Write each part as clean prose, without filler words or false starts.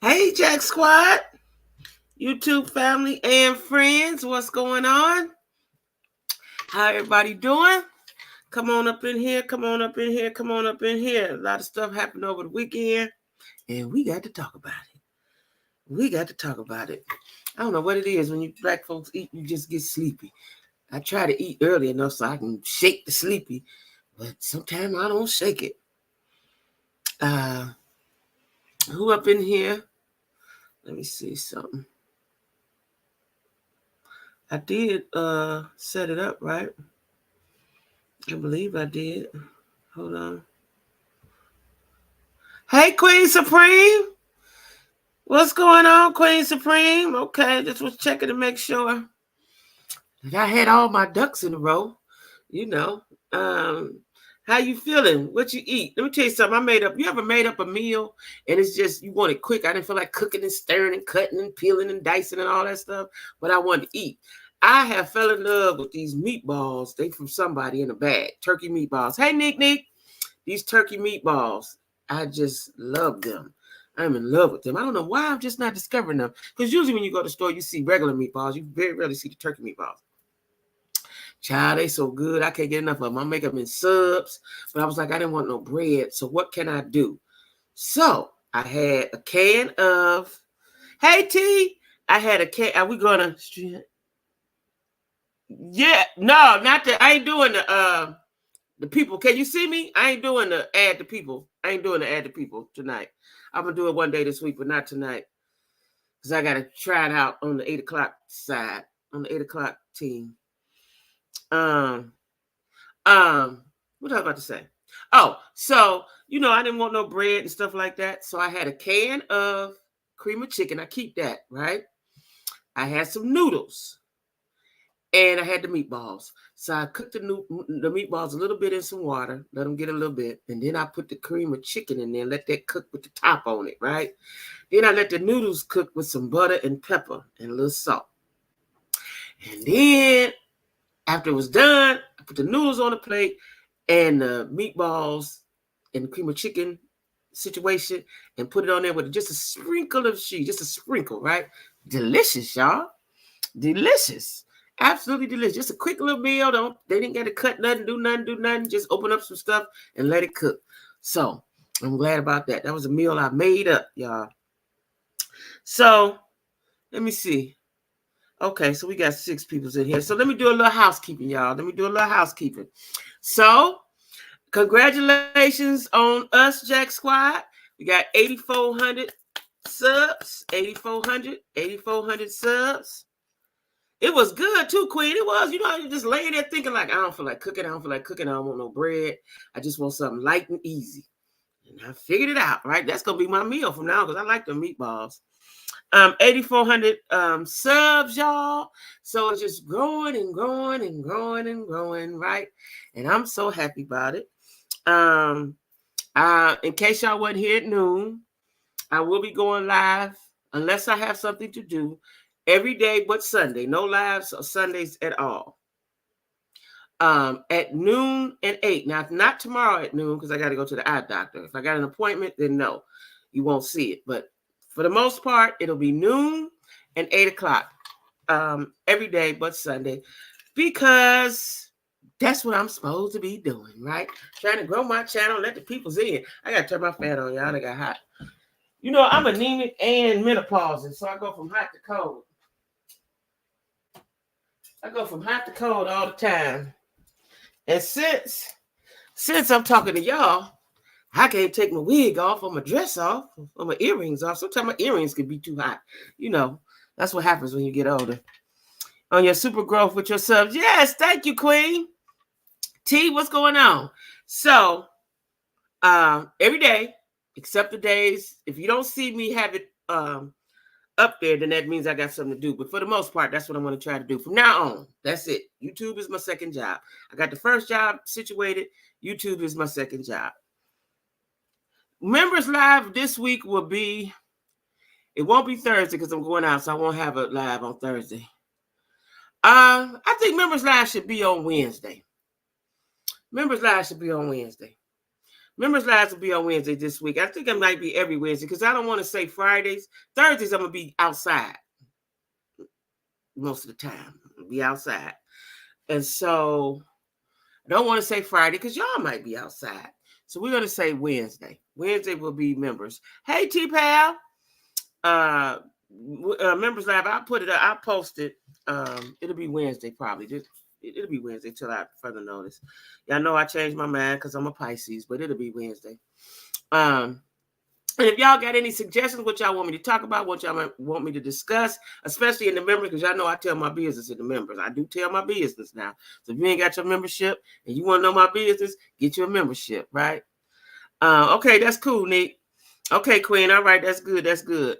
Hey, Jack Squad, YouTube family and friends, what's going on? How everybody doing? Come on up in here, come on up in here, come on up in here. A lot of stuff happened over the weekend, and we got to talk about it. We got to talk about it. I don't know what it is when you black folks eat, you just get sleepy. I try to eat early enough so I can shake the sleepy, but sometimes I don't shake it. Who up in here? Let me see something. I did set it up, right? I believe I did. Hold on. Hey, Queen Supreme. What's going on, Queen Supreme? Okay, just was checking to make sure that I had all my ducks in a row. You know, how you feeling? What you eat? Let me tell you something. You ever made up a meal and it's just, you want it quick? I didn't feel like cooking and stirring and cutting and peeling and dicing and all that stuff, but I wanted to eat. I have fell in love with these meatballs. They from somebody in a bag. Turkey meatballs. Hey, Nick. These turkey meatballs. I just love them. I'm in love with them. I don't know why I'm just not discovering them. Because usually when you go to the store, you see regular meatballs. You very rarely see the turkey meatballs. Child, they so good. I can't get enough of them. I make them in subs. But I was like, I didn't want no bread. So what can I do? So I had a can of... Hey, T. I had a can... Are we going to... Yeah. No, not that. I ain't doing the people. Can you see me? I ain't doing the add the people. I ain't doing the add the people tonight. I'm gonna do it one day this week, but not tonight. Because I gotta try it out on the 8 o'clock side, on the 8 o'clock team. What was I about to say? Oh, so I didn't want no bread and stuff like that. So I had a can of cream of chicken. I keep that, right? I had some noodles. And I had the meatballs. So I cooked the meatballs a little bit in some water, let them get a little bit. And then I put the cream of chicken in there, let that cook with the top on it, right? Then I let the noodles cook with some butter and pepper and a little salt. And then after it was done, I put the noodles on the plate and the meatballs and the cream of chicken situation and put it on there with just a sprinkle of cheese, just a sprinkle, right? Delicious, y'all. Delicious. Absolutely delicious. Just a quick little meal. They didn't get to cut nothing, do nothing. Just open up some stuff and let it cook. So I'm glad about that. That was a meal I made up, y'all. So let me see. Okay, so we got 6 people in here. So let me do a little housekeeping, y'all. Let me do a little housekeeping. So congratulations on us, Jack Squad. We got 8,400 subs. 8,400 subs. It was good too, Queen. It was. You're just laying there thinking like, I don't feel like cooking. I don't want no bread. I just want something light and easy. And I figured it out, right? That's going to be my meal from now because I like the meatballs. 8,400 subs, y'all. So it's just growing and growing and growing and growing, right? And I'm so happy about it. In case y'all wasn't here at noon, I will be going live unless I have something to do. Every day but Sunday. No lives or Sundays at all. At noon and 8. Now, not tomorrow at noon because I got to go to the eye doctor. If I got an appointment, then no, you won't see it. But for the most part, it'll be noon and 8 o'clock every day but Sunday because that's what I'm supposed to be doing, right? Trying to grow my channel, let the people's in. I got to turn my fan on, y'all. I got hot. I'm anemic and menopausal, so I go from hot to cold. I go from hot to cold all the time. And since I'm talking to y'all, I can't take my wig off or my dress off or my earrings off. Sometimes my earrings can be too hot. That's what happens when you get older. On your super growth with your subs. Yes, thank you, Queen. T, what's going on? So, every day, except the days, if you don't see me have it up there, then that means I got something to do. But for the most part, that's what I'm going to try to do. From now on, that's it. YouTube is my second job. I got the first job situated. YouTube is my second job. Members Live this week will be, it won't be Thursday because I'm going out, so I won't have a live on Thursday. I think Members Live should be on Wednesday. Members Live should be on Wednesday. Members Lives will be on Wednesday this week. I think it might be every Wednesday because I don't want to say Fridays. Thursdays, I'm going to be outside most of the time. I'll be outside. And so I don't want to say Friday because y'all might be outside. So we're going to say Wednesday. Wednesday will be members. Hey, T-Pal. Members Live, I'll put it up. I'll post it. It'll be Wednesday probably. It'll be Wednesday till I further notice. Y'all know I changed my mind because I'm a Pisces, but it'll be Wednesday. And if y'all got any suggestions, what y'all want me to talk about, what y'all want me to discuss, especially in the members, because y'all know I tell my business in the members. I do tell my business now. So if you ain't got your membership and you want to know my business, get your membership, right? Okay, that's cool, Nick. Okay, Queen. All right, that's good. That's good.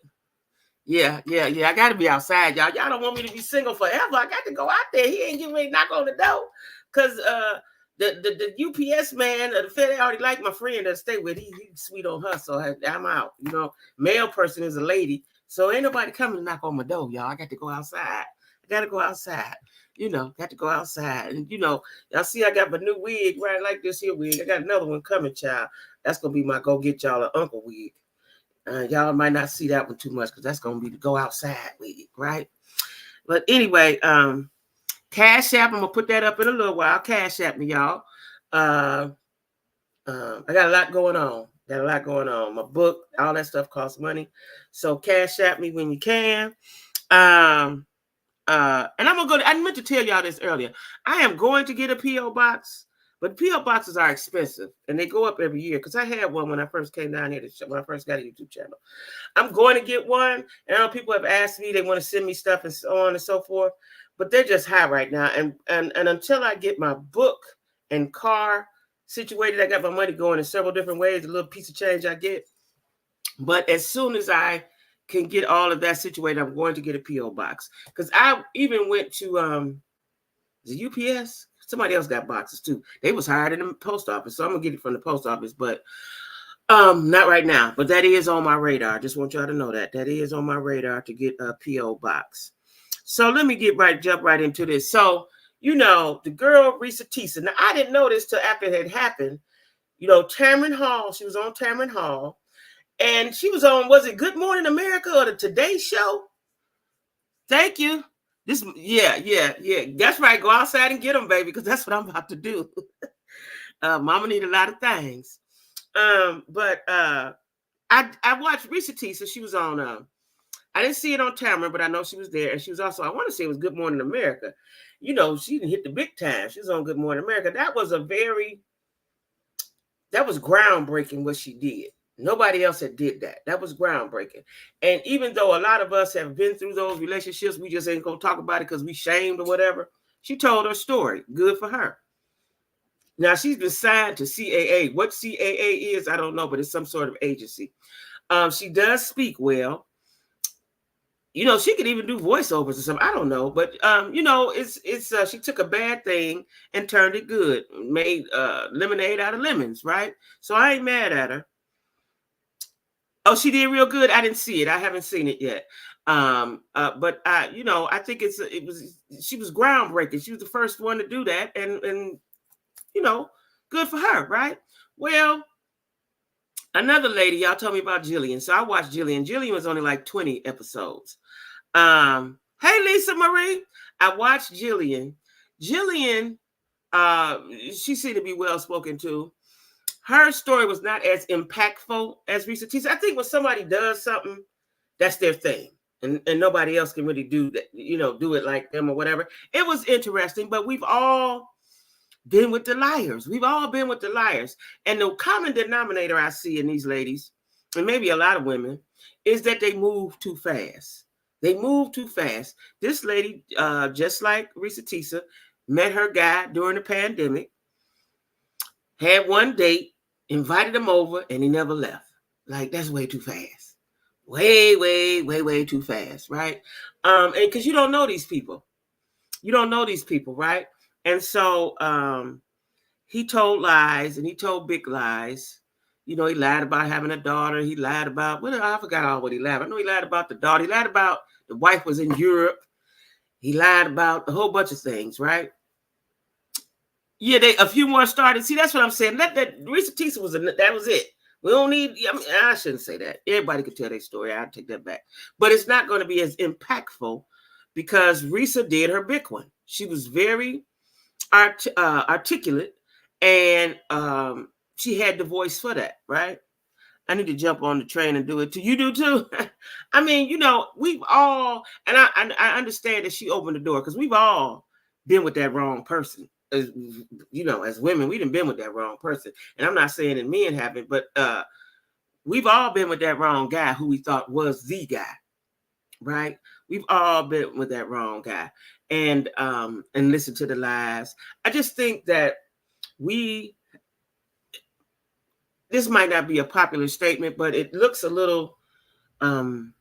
Yeah. I got to be outside, y'all. Y'all don't want me to be single forever. I got to go out there. He ain't getting ready to knock on the door because the UPS man, the Fed already like my friend that stay with. He's sweet on her, so I'm out. You know, male person is a lady, so ain't nobody coming to knock on my door, y'all. I got to go outside. You know, got to go outside. And, you know, y'all see I got my new wig, right? Like this here wig. I got another one coming, child. That's going to be my go get y'all an uncle wig. Y'all might not see that one too much because that's going to be the go outside wig, right? But anyway, Cash App, I'm going to put that up in a little while. Cash App me, y'all. I got a lot going on. My book, all that stuff costs money. So Cash App me when you can. And I'm going to go, I meant to tell y'all this earlier. I am going to get a P.O. box, but P.O. boxes are expensive and they go up every year because I had one when I first came down here, when I first got a YouTube channel. I'm going to get one. And I know people have asked me, they want to send me stuff and so on and so forth, but they're just high right now. And until I get my book and car situated, I got my money going in several different ways, a little piece of change I get. But as soon as I can get all of that situated, I'm going to get a P.O. box. Because I even went to the UPS. Somebody else got boxes too. They was hired in the post office. So I'm going to get it from the post office. But not right now. But that is on my radar. I just want y'all to know that. That is on my radar to get a P.O. box. So let me jump right into this. So, you know, the girl, Risa Tisa. Now, I didn't know this till after it had happened. You know, Tamron Hall. She was on Tamron Hall. And she was on, was it Good Morning America or the Today Show? Thank you. Yeah. That's right. Go outside and get them, baby, because that's what I'm about to do. Mama need a lot of things. But I watched Risa Tisa. She was on, I didn't see it on Tamron, but I know she was there. And she was also, I want to say it was Good Morning America. You know, she didn't hit the big time. She was on Good Morning America. That was groundbreaking what she did. Nobody else had did that. That was groundbreaking. And even though a lot of us have been through those relationships, we just ain't going to talk about it because we shamed or whatever. She told her story. Good for her. Now, she's been signed to CAA. What CAA is, I don't know, but it's some sort of agency. She does speak well. You know, she could even do voiceovers or something. I don't know. But, you know, it's she took a bad thing and turned it good. Made lemonade out of lemons, right? So I ain't mad at her. Oh, she did real good. I didn't see it. I haven't seen it yet. But you know, I think she was groundbreaking. She was the first one to do that, and you know, good for her, right? Well, another lady, y'all told me about Jillian. So I watched Jillian. Jillian was only like 20 episodes. Hey, Lisa Marie. I watched Jillian. Jillian, she seemed to be well spoken to. Her story was not as impactful as Risa Tisa. I think when somebody does something, that's their thing. And nobody else can really do that, you know, do it like them or whatever. It was interesting, but we've all been with the liars. We've all been with the liars. And the common denominator I see in these ladies, and maybe a lot of women, is that they move too fast. They move too fast. This lady, just like Risa Tisa, met her guy during the pandemic, had one date, invited him over, and he never left. Like, that's way too fast. Way too fast, right? And because you don't know these people. You don't know these people, right? And so he told lies, and he told big lies. You know, he lied about having a daughter. He lied about, well, I forgot all what he lied about. I know he lied about the daughter. He lied about the wife was in Europe. He lied about a whole bunch of things, right? Yeah, a few more started. See, that's what I'm saying. That Risa Tisa that was it. We don't need. I mean, I shouldn't say that. Everybody could tell their story. I'll take that back. But it's not going to be as impactful because Risa did her big one. She was very articulate, and she had the voice for that, right? I need to jump on the train and do it too. You do too. I mean, we've all, and I understand that she opened the door because we've all been with that wrong person. As as women, we done been with that wrong person. And I'm not saying that men haven't, but we've all been with that wrong guy who we thought was the guy, right? We've all been with that wrong guy, and listen to the lies. I just think that this might not be a popular statement, but it looks a little. It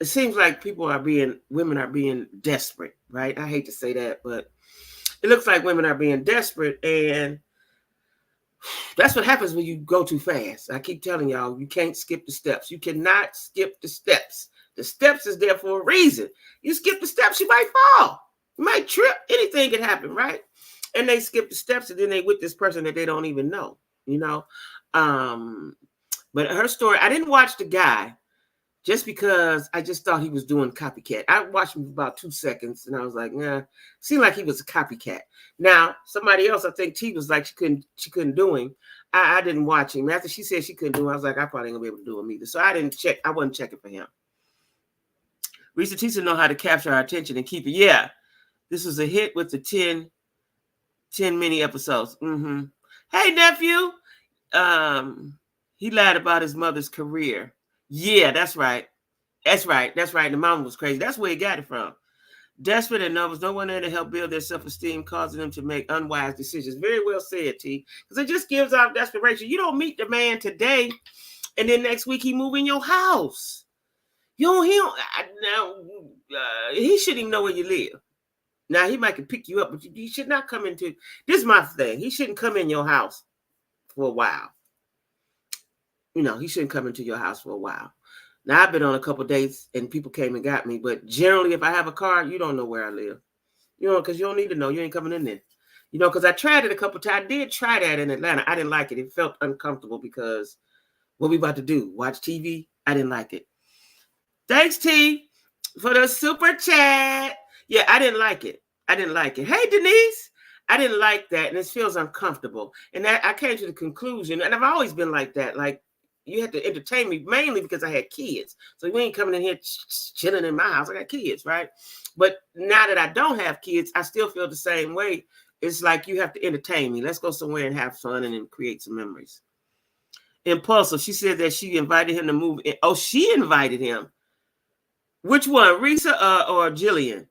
seems like women are being desperate, right? I hate to say that, but it looks like women are being desperate, and that's what happens when you go too fast. I keep telling y'all, you can't skip the steps. You cannot skip the steps. The steps is there for a reason. You skip the steps, you might fall. You might trip. Anything can happen, right? And they skip the steps, and then they with this person that they don't even know, But her story, I didn't watch the guy just because I just thought he was doing copycat. I watched him for about 2 seconds, and I was like, nah, seemed like he was a copycat. Now, somebody else, I think T was like, she couldn't do him. I didn't watch him. After she said she couldn't do him, I was like, I probably ain't gonna be able to do him either. So I didn't check. I wasn't checking for him. Risa Tisa know how to capture our attention and keep it. Yeah, this was a hit with the 10 mini episodes. Mm-hmm. Hey, nephew. He lied about his mother's career. Yeah, that's right. That's right. The mama was crazy. That's where he got it from. Desperate and nervous, no one there to help build their self-esteem, causing them to make unwise decisions. Very well said, T. Because it just gives off desperation. You don't meet the man today, and then next week he move in your house. He shouldn't even know where you live. Now he might can pick you up, but he should not come into. This is my thing. He shouldn't come in your house for a while. He shouldn't come into your house for a while. Now, I've been on a couple of dates and people came and got me, but generally, if I have a car, you don't know where I live. Because you don't need to know. You ain't coming in there. Because I tried it a couple of times. I did try that in Atlanta. I didn't like it. It felt uncomfortable because what we about to do? Watch TV? I didn't like it. Thanks, T, for the super chat. Yeah, I didn't like it. Hey, Denise. I didn't like that, and it feels uncomfortable. And I came to the conclusion, and I've always been like that. Like, you had to entertain me mainly because I had kids. So we ain't coming in here chilling in my house. I got kids, right? But now that I don't have kids, I still feel the same way. It's like you have to entertain me. Let's go somewhere and have fun and then create some memories. Impulsive. She said that she invited him to move in. Oh, she invited him. Which one, Risa or Jillian?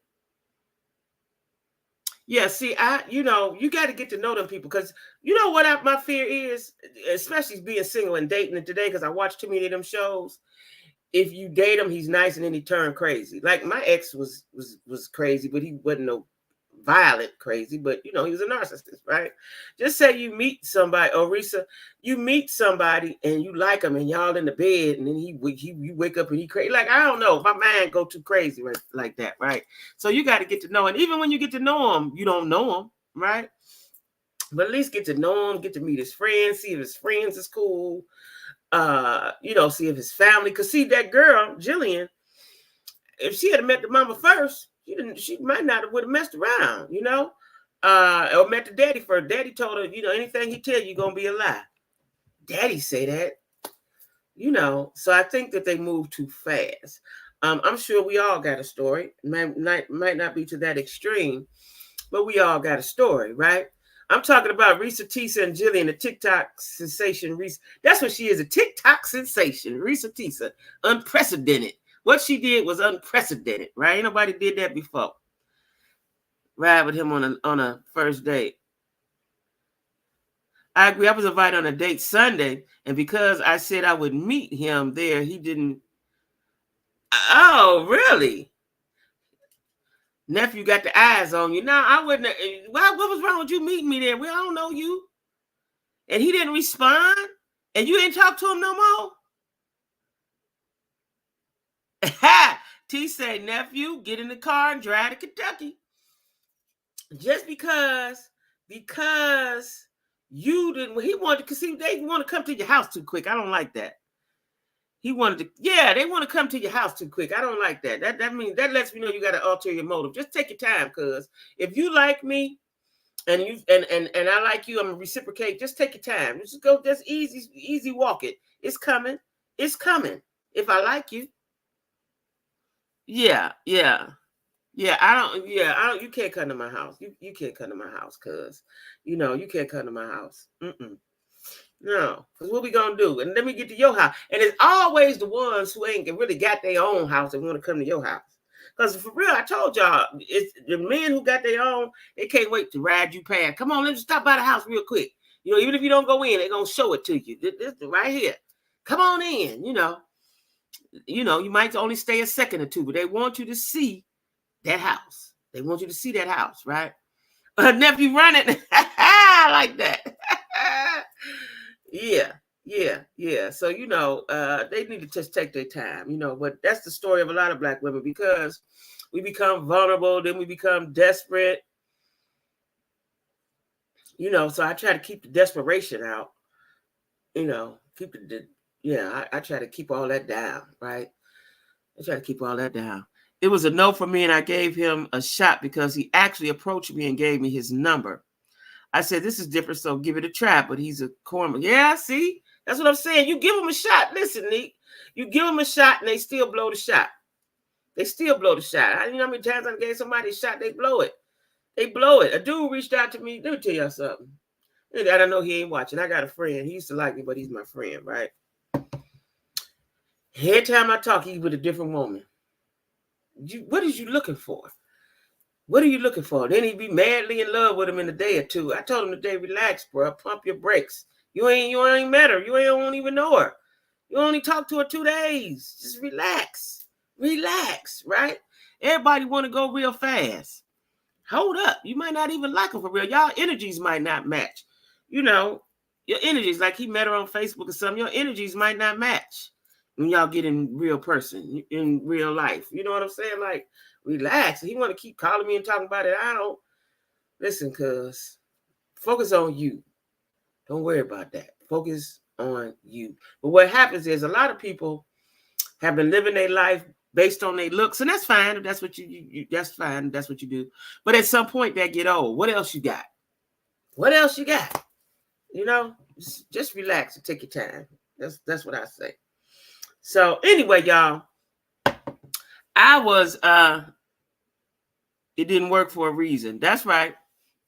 Yeah, see, you got to get to know them people because what my fear is, especially being single and dating today, because I watch too many of them shows. If you date him, he's nice and then he turned crazy. Like my ex was crazy, but he wasn't no violent crazy, but he was a narcissist, right? Just say you meet somebody, Risa, you meet somebody and you like him and y'all in the bed and then you wake up and he crazy. Like, I don't know, my mind go too crazy right, like that, right? So you got to get to know, and even when you get to know him, you don't know him, right? But at least get to know him, get to meet his friends, see if his friends is cool, see if his family, because see that girl, Jillian, if she had met the mama first, she might not have would have messed around, or met the daddy first. Daddy told her, anything he tell you gonna be a lie. Daddy say that, so I think that they move too fast. I'm sure we all got a story. Might not be to that extreme, but we all got a story, right? I'm talking about Risa Tisa and Jillian, the TikTok sensation. That's what she is, a TikTok sensation. Risa Tisa, unprecedented. What she did was unprecedented, right? Ain't nobody did that before. Ride with him on a first date. I agree. I was invited on a date Sunday, and because I said I would meet him there, he didn't. Oh, really? Nephew got the eyes on you. Now, I wouldn't. What was wrong with you meeting me there? I don't know you. And he didn't respond? And you didn't talk to him no more? T said, nephew, get in the car and drive to Kentucky. Just because because you didn't. He wanted because they want to come to your house too quick. I don't like that. He wanted to, yeah, they want to come to your house too quick. I don't like that. That means that lets me know you got an ulterior motive. Just take your time, cuz if you like me and you and I like you, I'm gonna reciprocate. Just take your time. Just go, just easy walk it. It's coming. It's coming. If I like you. Yeah, yeah. Yeah, I don't, you can't come to my house. You can't come to my house, cuz you can't come to my house. No, because what we gonna do? And let me get to your house. And it's always the ones who ain't really got their own house that want to come to your house. Because for real, I told y'all, it's the men who got their own, they can't wait to ride you past. Come on, let's stop by the house real quick. Even if you don't go in, they're gonna show it to you. This right here. Come on in, you might only stay a second or two, but they want you to see that house. They want you to see that house, right? Nephew running like that. Yeah. So, they need to just take their time, but that's the story of a lot of Black women because we become vulnerable, then we become desperate. So I try to keep the desperation out, I try to keep all that down, right? I try to keep all that down. It was a no for me, and I gave him a shot because he actually approached me and gave me his number. I said, this is different, so give it a try, but he's a corner. Yeah, see? That's what I'm saying. You give them a shot. Listen, Nick, you give them a shot, and they still blow the shot. They still blow the shot. You know how many times I gave somebody a shot, they blow it. They blow it. A dude reached out to me. Let me tell y'all something. I don't know he ain't watching. I got a friend. He used to like me, but he's my friend, right? Every time I talk, he's with a different woman. What is you looking for? What are you looking for? Then he'd be madly in love with him in a day or two. I told him today, relax, bro. Pump your brakes. You ain't met her. You don't even know her. You only talked to her 2 days. Just relax. Relax, right? Everybody want to go real fast. Hold up. You might not even like her for real. Y'all energies might not match. Your energies, like he met her on Facebook or something, your energies might not match when y'all get in real person, in real life. You know what I'm saying? Like, relax. He want to keep calling me and talking about it. I don't. Listen, cuz, focus on you. Don't worry about that. Focus on you. But what happens is a lot of people have been living their life based on their looks, and that's fine. If that's what you that's fine. That's what you do. But at some point, that get old. What else you got? What else you got? Just relax and take your time. That's what I say. So anyway, y'all, I was it didn't work for a reason. That's right.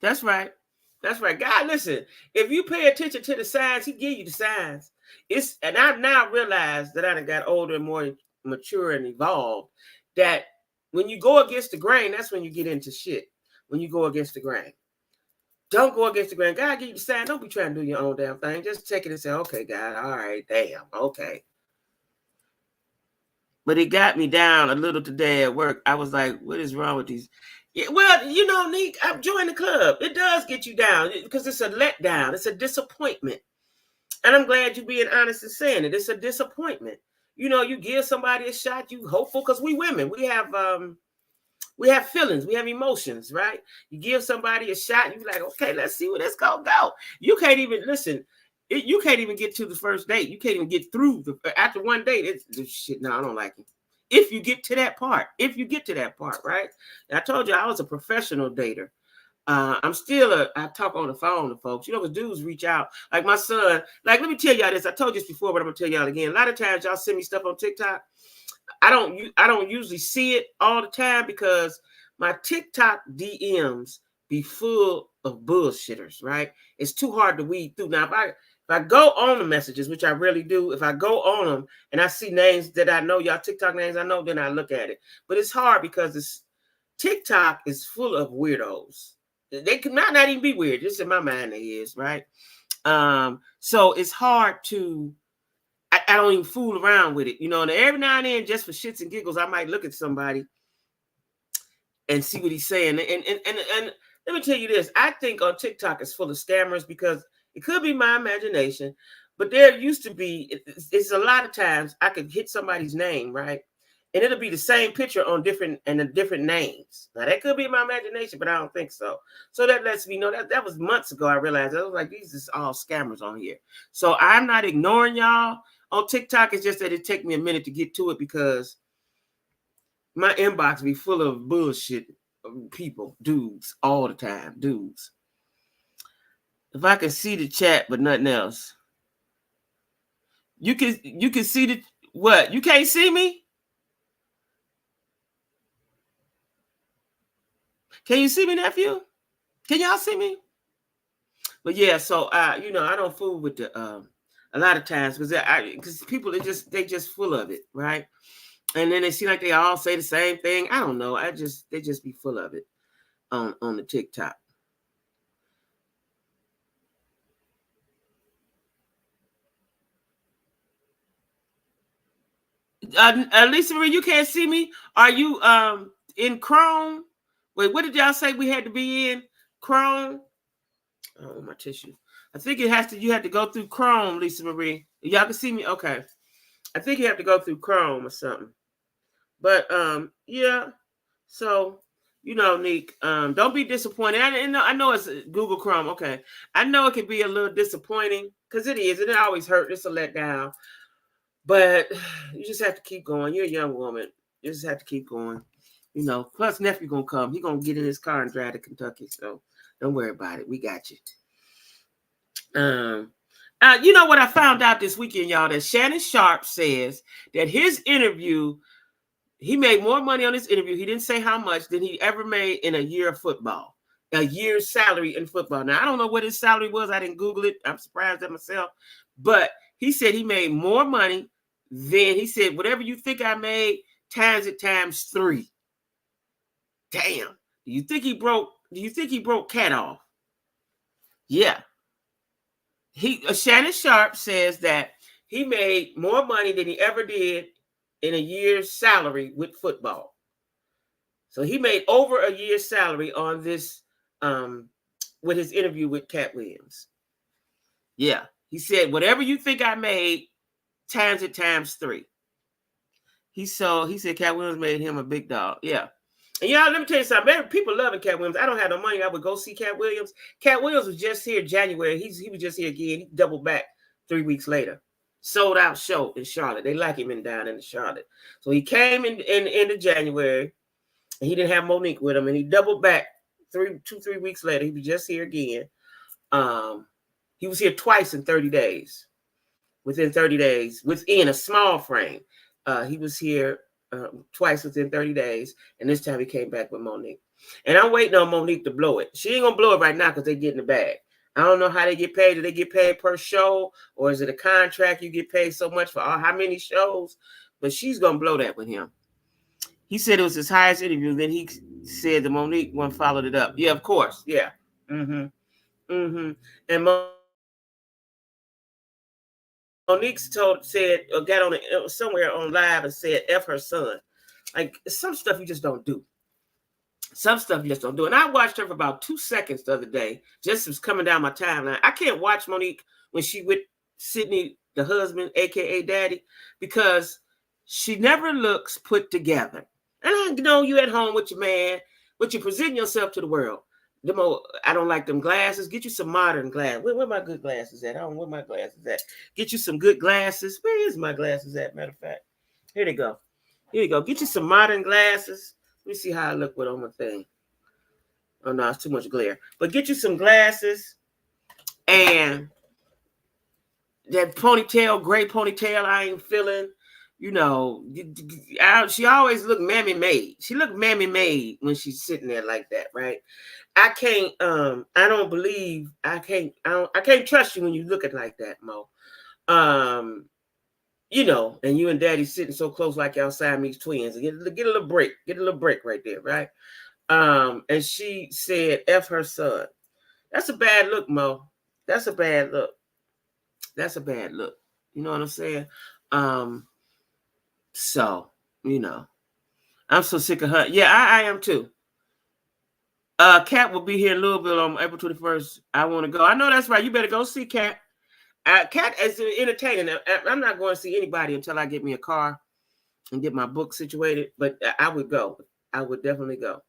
God, listen, if you pay attention to the signs, he give you the signs. And I've now realized that I done got older and more mature and evolved, that when you go against the grain, that's when you get into shit. When you go against the grain. Don't go against the grain. God give you the sign. Don't be trying to do your own damn thing. Just take it and say, okay, God, all right, damn, okay. But it got me down a little today at work. I was like, what is wrong with these? Yeah, well, Nick, I'm joining the club. It does get you down because it's a letdown. It's a disappointment. And I'm glad you're being honest and saying it. It's a disappointment. You give somebody a shot, you hopeful, because we women, we have feelings, we have emotions, right? You give somebody a shot, you like, okay, let's see where this gonna go. You can't even listen. You can't even get to the first date. You can't even get through after one date. It's shit. No, I don't like it. If you get to that part, right? And I told you I was a professional dater. I'm still I talk on the phone to folks. Because dudes reach out. Like my son. Like, let me tell y'all this. I told you this before, but I'm gonna tell y'all again. A lot of times y'all send me stuff on TikTok. I don't usually see it all the time because my TikTok DMs be full of bullshitters, right? It's too hard to weed through. Now, if I go on the messages, which I really do, if I go on them and I see names that I know, y'all TikTok names I know, then I look at it. But it's hard because TikTok is full of weirdos. They could not even be weird. Just in my mind, they is, right? So it's hard to. I don't even fool around with it, and every now and then, just for shits and giggles, I might look at somebody and see what he's saying. And let me tell you this: I think on TikTok it's full of scammers because it could be my imagination, but there used to be. It's a lot of times I could hit somebody's name, right, and it'll be the same picture on different names. Now that could be my imagination, but I don't think so. So that lets me know that was months ago. I realized I was like, these is all scammers on here. So I'm not ignoring y'all on TikTok. It's just that it take me a minute to get to it because my inbox be full of bullshit people, dudes, all the time, dudes. If I can see the chat but nothing else, you can see the what? You can't see me? Can you see me, nephew? Can y'all see me? But yeah, so I don't fool with the a lot of times because people they just full of it, right? And then they seem like they all say the same thing. I don't know. They just be full of it on the TikTok. Lisa Marie, you can't see me. Are you in Chrome? Wait, what did y'all say we had to be in? Chrome? Oh, my tissue. I think you have to go through Chrome, Lisa Marie. Y'all can see me? Okay. I think you have to go through Chrome or something. But yeah. So, Nick, don't be disappointed. I know it's Google Chrome. Okay. I know it can be a little disappointing because it is. And it always hurt. It's a letdown. But you just have to keep going. You're a young woman. You just have to keep going. Plus nephew gonna come. He gonna get in his car and drive to Kentucky. So don't worry about it. We got you. You know what I found out this weekend, y'all? That Shannon Sharpe says that his interview, he made more money on his interview. He didn't say how much than he ever made in a year of football. A year's salary in football. Now I don't know what his salary was. I didn't Google it. I'm surprised at myself. But he said he made more money than he said, whatever you think I made, times it times 3. Damn. Do you think he broke Cat off? Yeah. Shannon Sharpe says that he made more money than he ever did in a year's salary with football. So he made over a year's salary on this with his interview with Cat Williams. Yeah. He said, whatever you think I made, times it times 3. He said Cat Williams made him a big dog. Yeah. And y'all, let me tell you something. People loving Cat Williams. I don't have no money. I would go see Cat Williams. Cat Williams was just here January. He was just here again. He doubled back 3 weeks later. Sold out show in Charlotte. They like him down in Charlotte. So he came in end of January, and he didn't have Monique with him, and he doubled back 3 weeks later. He was just here again. He was here twice in 30 days. Within 30 days, within a small frame. He was here twice within 30 days, and this time he came back with Monique. And I'm waiting on Monique to blow it. She ain't gonna blow it right now because they get in the bag. I don't know how they get paid. Do they get paid per show, or is it a contract? You get paid so much for how many shows? But she's gonna blow that with him. He said it was his highest interview. Then he said the Monique one followed it up. Yeah, of course. Yeah. And Monique got on it somewhere on live and said F her son. Like, some stuff you just don't do. Some stuff you just don't do. And I watched her for about 2 seconds the other day. Just was coming down my timeline. I can't watch Monique when she with Sydney, the husband, aka Daddy, because she never looks put together. And I know you at home with your man, but you present yourself to the world. I don't like them glasses. Get you some modern glasses. Where my good glasses at? I don't know where my glasses at. Get you some good glasses. Where is my glasses at? Matter of fact, here they go. Here you go. Get you some modern glasses. Let me see how I look with on my thing. Oh no, it's too much glare. But get you some glasses and that ponytail, gray ponytail. I ain't feeling. She always looked mammy made. She looked mammy made when she's sitting there like that, right? I can't. I can't trust you when you look at like that, Mo. And you and Daddy sitting so close like y'all Siamese twins. Get a little break. Get a little break right there, right? And she said, F her son. That's a bad look, Mo. That's a bad look. That's a bad look. You know what I'm saying? So, I'm so sick of her. Yeah, I am too. Cat will be here a little bit on April 21st. I want to go. I know that's right. You better go see Cat. Cat is entertaining. I'm not going to see anybody until I get me a car. and get my book situated. But I would go. I would definitely go.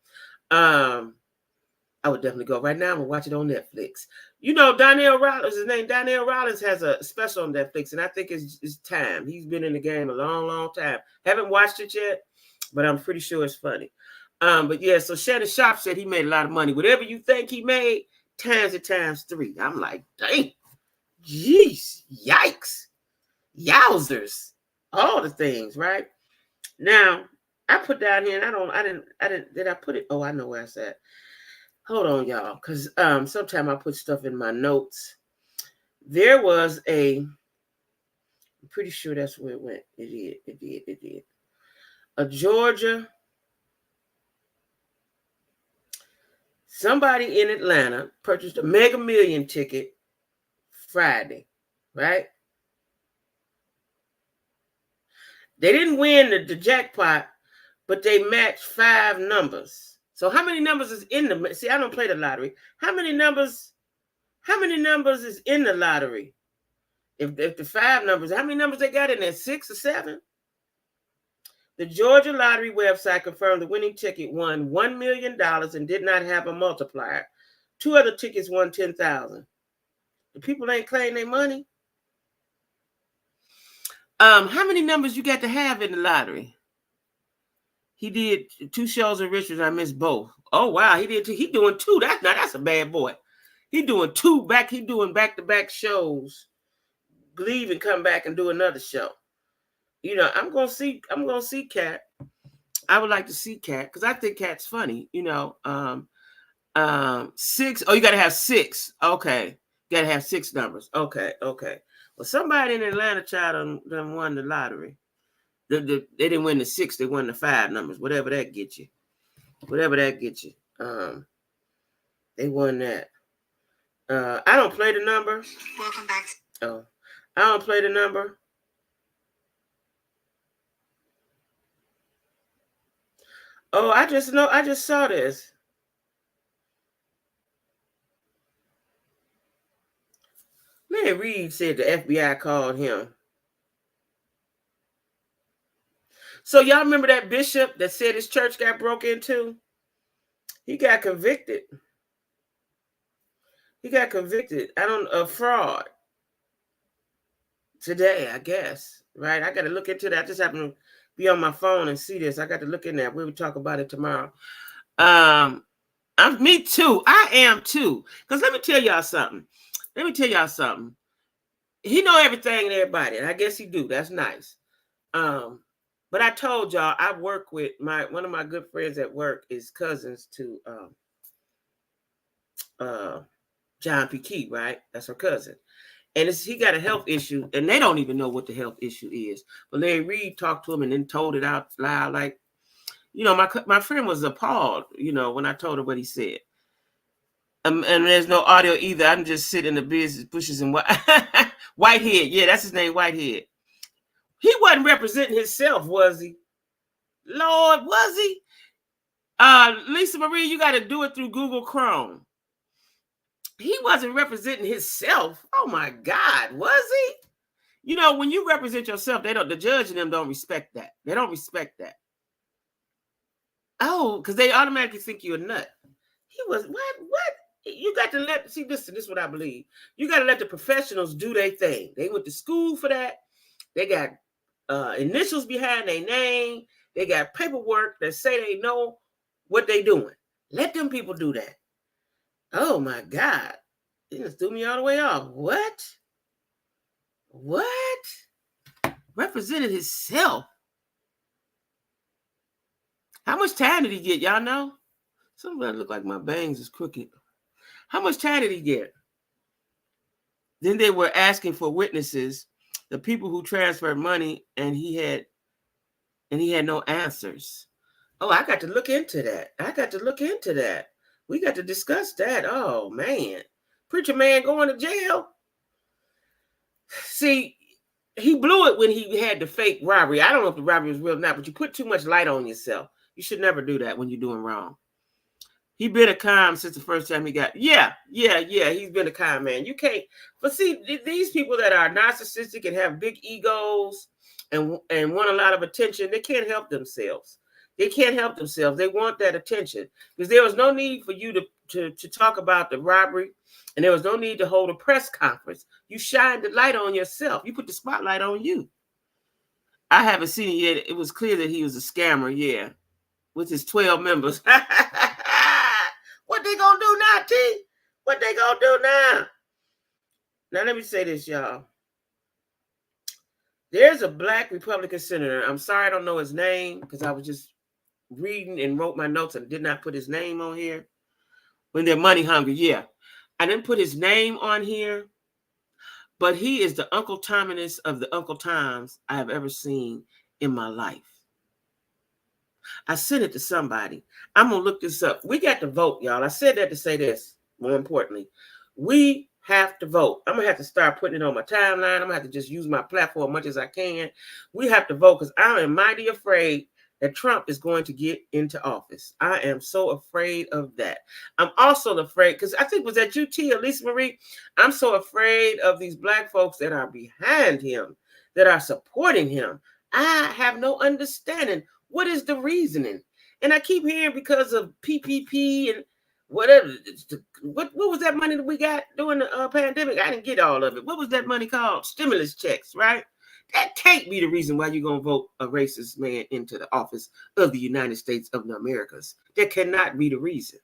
I would definitely go. Right now, I'm gonna watch it on Netflix. You know, Donnell Rawlings, his name, Donnell Rawlings has a special on Netflix, and I think it's time. He's been in the game a long, long time. Haven't watched it yet, but I'm pretty sure it's funny. But yeah, so Shannon Sharp said he made a lot of money. Whatever you think he made, times it times 3. I'm like, dang, jeez, yikes, yowzers, all the things, right? Now, I put down here, and did I put it? Oh, I know where it's at. Hold on, y'all, because sometimes I put stuff in my notes. There was I'm pretty sure that's where it went. It did. A Georgia, somebody in Atlanta purchased a Mega Million ticket Friday, right? They didn't win the jackpot, but they matched 5 numbers. So how many numbers is in the? See, I don't play the lottery. How many numbers is in the lottery? If the 5 numbers, how many numbers they got in there? 6 or 7? The Georgia Lottery website confirmed the winning ticket won $1 million and did not have a multiplier. 2 other tickets won $10,000. The people ain't claiming their money. How many numbers you got to have in the lottery? He did 2 shows in Richards. I missed both. Oh wow, he did 2. He doing 2. That's a bad boy. He doing 2 back. He doing back-to-back shows. Leave and come back and do another show. You know, I'm gonna see Cat. I would like to see Cat because I think Cat's funny. You know, 6. Oh, you got to have 6. Okay, you got to have 6 numbers. Okay. Well, somebody in Atlanta child done won the lottery. They didn't win the 6. They won the 5 numbers. Whatever that gets you. They won that. I don't play the number. Welcome back. Oh, I don't play the number. Oh, I just saw this. Larry Reed said the FBI called him. So y'all remember that bishop that said his church got broke into? He got convicted. Of fraud today, I guess. Right? I got to look into that. I just happened to be on my phone and see this. I got to look in there. We'll talk about it tomorrow. Me too. I am too. Because let me tell y'all something. He know everything and everybody, and I guess he do. That's nice. But I told y'all I work with one of my good friends at work is cousins to John P. Key, right? That's her cousin. And he got a health issue, and they don't even know what the health issue is. But Larry Reed talked to him and then told it out loud. Like, you know, my friend was appalled, you know, when I told her what he said. And there's no audio either. I'm just sitting in the business bushes and Whitehead. Yeah, that's his name, Whitehead. He wasn't representing himself, was he? Lord, was he? Lisa Marie, you got to do it through Google Chrome. He wasn't representing himself. Oh my God, was he? You know, when you represent yourself, the judge and them don't respect that. They don't respect that. Oh, because they automatically think you're a nut. He was what? You got to this is what I believe. You got to let the professionals do their thing. They went to school for that. They got initials behind their name. They got paperwork that say they know what they doing. Let them people do that. Oh my God. It just threw me all the way off. What? Represented himself. How much time did he get? Y'all know? Somebody look like my bangs is crooked. How much time did he get? Then they were asking for witnesses, the people who transferred money, and he had no answers. Oh, I got to look into that. We got to discuss that. Oh man. Preacher man going to jail. See, he blew it when he had the fake robbery. I don't know if the robbery was real or not, but you put too much light on yourself. You should never do that when you're doing wrong. He been a con since the first time he got. Yeah. He's been a con man. You can't. But see, these people that are narcissistic and have big egos, and want a lot of attention, they can't help themselves. They can't help themselves. They want that attention because there was no need for you to talk about the robbery, and there was no need to hold a press conference. You shined the light on yourself. You put the spotlight on you. I haven't seen it yet. It was clear that he was a scammer, yeah, with his 12 members. What they gonna do now, T? What they gonna do now? Now, let me say this, y'all. There's a black Republican senator. I'm sorry I don't know his name because I was just reading and wrote my notes and did not put his name on here. When they're money hungry, yeah. I didn't put his name on here, but he is the Uncle Tominus of the Uncle Toms I have ever seen in my life. I sent it to somebody. I'm going to look this up. We got to vote, y'all. I said that to say this, more importantly. We have to vote. I'm going to have to start putting it on my timeline. I'm going to have to just use my platform as much as I can. We have to vote because I am mighty afraid that Trump is going to get into office. I am so afraid of that. I'm also afraid, because I think it was at UT, Lisa Marie, I'm so afraid of these black folks that are behind him, that are supporting him. I have no understanding. What is the reasoning? And I keep hearing because of PPP and whatever. What was that money that we got during the pandemic? I didn't get all of it. What was that money called? Stimulus checks, right? That can't be the reason why you're going to vote a racist man into the office of the United States of the Americas. That cannot be the reason.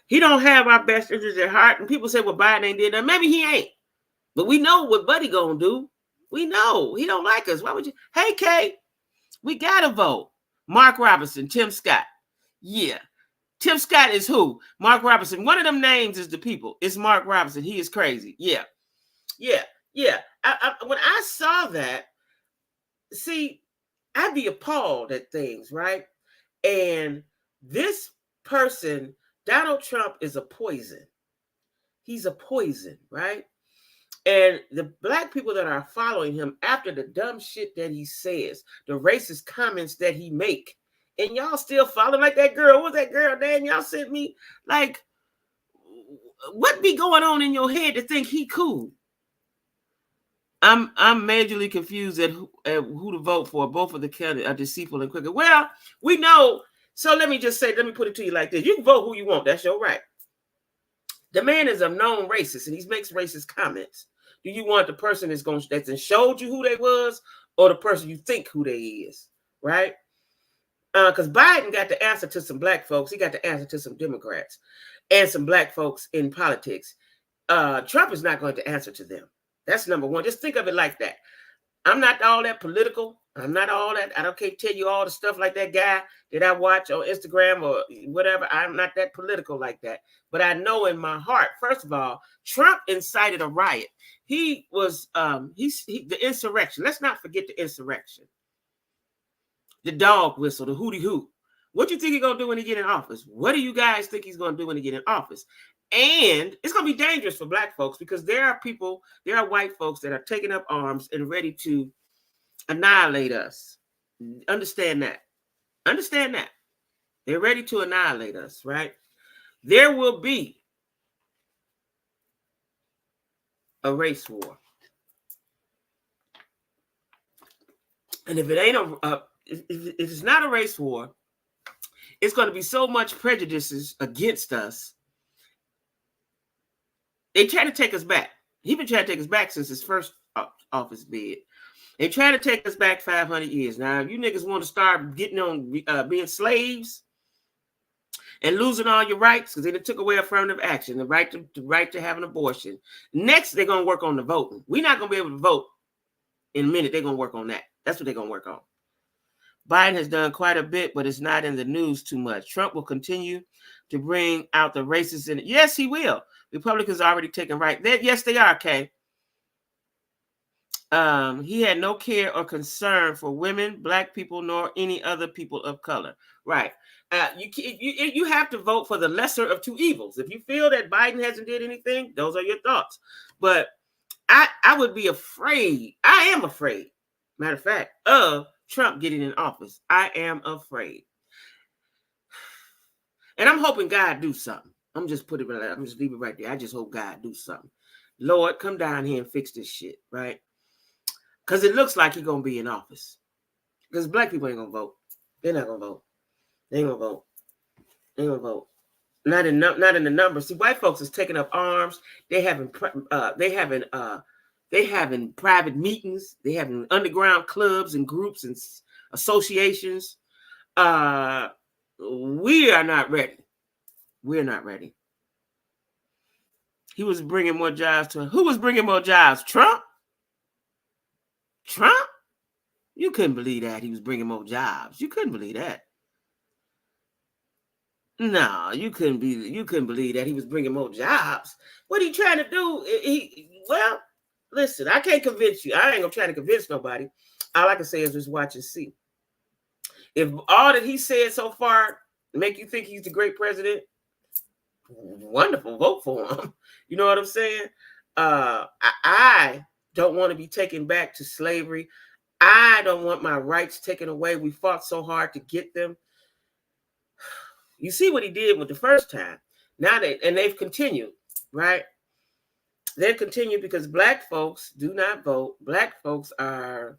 He don't have our best interests at heart. And people say, well, Biden ain't did that. Maybe he ain't. But we know what Buddy going to do. We know. He don't like us. Why would you? Hey, Kay, we got to vote. Mark Robinson, Tim Scott. Yeah. Tim Scott is who? Mark Robinson. One of them names is the people. It's Mark Robinson. He is crazy. Yeah. Yeah. Yeah. When I saw that, see, I'd be appalled at things, right? And this person, Donald Trump, is a poison. He's a poison, right? And the black people that are following him after the dumb shit that he says, the racist comments that he make, and y'all still follow like that girl. What was that girl name y'all sent me? Like, what be going on in your head to think he cool? I'm majorly confused at who to vote for. Both of the candidates are deceitful and crooked. Well, we know. So let me just say, let me put it to you like this. You can vote who you want. That's your right. The man is a known racist and he makes racist comments. Do you want the person that's showed you who they was, or the person you think who they is, right? Because Biden got the answer to some black folks. He got the answer to some Democrats and some black folks in politics. Trump is not going to answer to them. That's number one. Just think of it like that. I'm not all that political. I'm not all that. I can't tell you all the stuff like that guy that I watch on Instagram or whatever. I'm not that political like that. But I know in my heart, first of all, Trump incited a riot. He was the insurrection. Let's not forget the insurrection. The dog whistle, the hootie hoot. What do you think he's going to do when he get in office? What do you guys think he's going to do when he get in office? And it's going to be dangerous for black folks because there are white folks that are taking up arms and ready to annihilate us. Understand that. Understand that. They're ready to annihilate us, right? There will be a race war. And if it ain't if it's not a race war, it's going to be so much prejudices against us. They try to take us back. He's been trying to take us back since his first office bid. They try to take us back 500 years. Now, if you niggas want to start getting on being slaves and losing all your rights, because they took away affirmative action, the right to have an abortion. Next, they're going to work on the voting. We're not going to be able to vote in a minute. They're going to work on that. That's what they're going to work on. Biden has done quite a bit, but it's not in the news too much. Trump will continue to bring out the racists in it. Yes, he will. Republicans are already taking right. Yes, they are, Kay. He had no care or concern for women, black people, nor any other people of color. Right. You have to vote for the lesser of two evils. If you feel that Biden hasn't did anything, those are your thoughts. But I would be afraid. I am afraid, matter of fact, of Trump getting in office. I am afraid. And I'm hoping God do something. I'm just leave it right there. I just hope God do something. Lord, come down here and fix this shit, right? Because it looks like he's going to be in office. Because black people ain't going to vote. They're not going to vote. They ain't going to vote. They ain't going to vote. Not in the numbers. See, white folks is taking up arms. They having private meetings. They having underground clubs and groups and associations. We are not ready. We're not ready. He was bringing more jobs to. Who was bringing more jobs? Trump? Trump? You couldn't believe that he was bringing more jobs. You couldn't believe that. No, you couldn't believe that he was bringing more jobs. What are you trying to do? Well, listen, I can't convince you. I ain't gonna try to convince nobody. All I can say is just watch and see. If all that he said so far make you think he's the great president, wonderful, vote for him. You know what I'm saying? I don't want to be taken back to slavery. I don't want my rights taken away. We fought so hard to get them. You see what he did with the first time. Now they've continued, right? They've continued because black folks do not vote. Black folks are,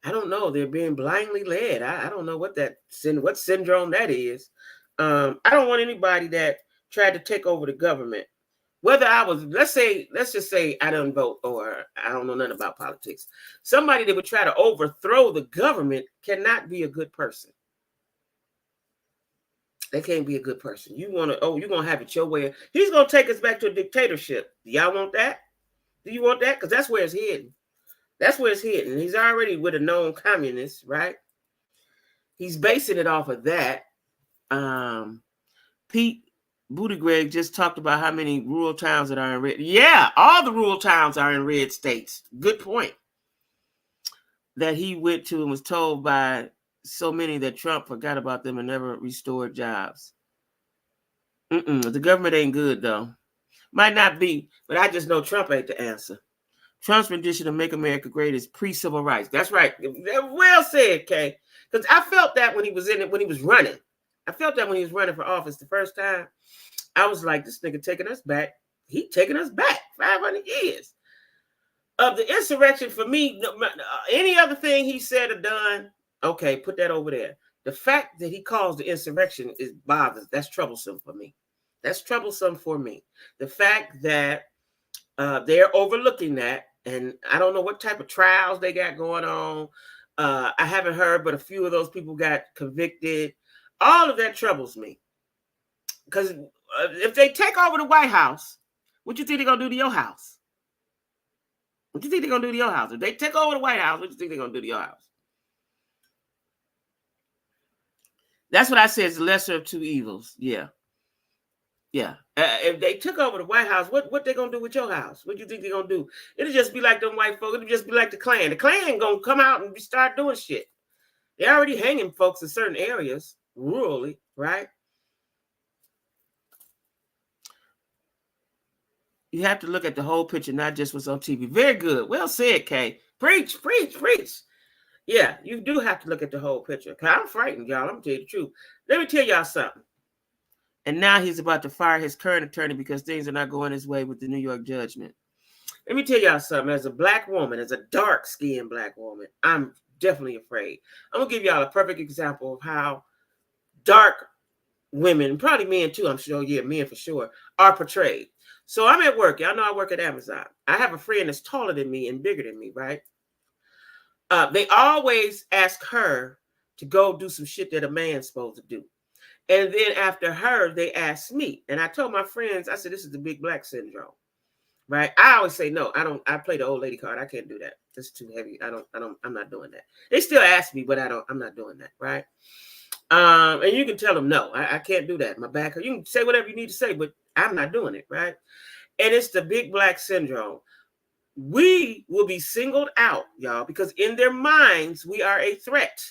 I don't know, they're being blindly led. I don't know what syndrome that is. I don't want anybody that tried to take over the government. Whether I was, let's just say I don't vote or I don't know nothing about politics. Somebody that would try to overthrow the government cannot be a good person. They can't be a good person. You're going to have it your way. He's going to take us back to a dictatorship. Do y'all want that? Do you want that? Because that's where it's hidden. That's where it's hidden. He's already with a known communist, right? He's basing it off of that. Pete Buttigieg just talked about how many rural towns that are in red. Yeah, all the rural towns are in red states. Good point. That he went to and was told by so many that Trump forgot about them and never restored jobs. The government ain't good, though. Might not be, but I just know Trump ain't the answer. Trump's rendition of Make America Great is pre-civil rights. That's right. Well said, Kay. Because I felt that when he was running. I felt that when he was running for office the first time. I was like, this nigga taking us back. He taking us back 500 years. Of the insurrection, for me, any other thing he said or done, okay, put that over there. The fact that he calls the insurrection is bothers. That's troublesome for me. That's troublesome for me. The fact that they're overlooking that, and I don't know what type of trials they got going on. I haven't heard, but a few of those people got convicted. All of that troubles me. Because if they take over the White House, what you think they're going to do to your house? What you think they're going to do to your house? If they take over the White House, what you think they're going to do to your house? That's what I said is the lesser of two evils. Yeah. If they took over the White House, what they going to do with your house? What do you think they're going to do? It'll just be like them white folks. It'll just be like the Klan. The Klan ain't going to come out and start doing shit. They're already hanging folks in certain areas, rurally, right? You have to look at the whole picture, not just what's on TV. Very good. Well said, Kay. Preach. Yeah, you do have to look at the whole picture. I'm frightened, y'all. I'm going to tell you the truth. Let me tell y'all something. And now he's about to fire his current attorney because things are not going his way with the New York judgment. Let me tell y'all something. As a black woman, as a dark-skinned black woman, I'm definitely afraid. I'm going to give y'all a perfect example of how dark women, probably men too, I'm sure, yeah, men for sure, are portrayed. So I'm at work. Y'all know I work at Amazon. I have a friend that's taller than me and bigger than me, right? They always ask her to go do some shit that a man's supposed to do. And then after her, they asked me. And I told my friends, I said, this is the big black syndrome, right? I always say, no, I play the old lady card. I can't do that. That's too heavy. I'm not doing that. They still ask me, but I'm not doing that, right? And you can tell them, no, I can't do that. My back, you can say whatever you need to say, but I'm not doing it, right? And it's the big black syndrome. We will be singled out, y'all, because in their minds, we are a threat.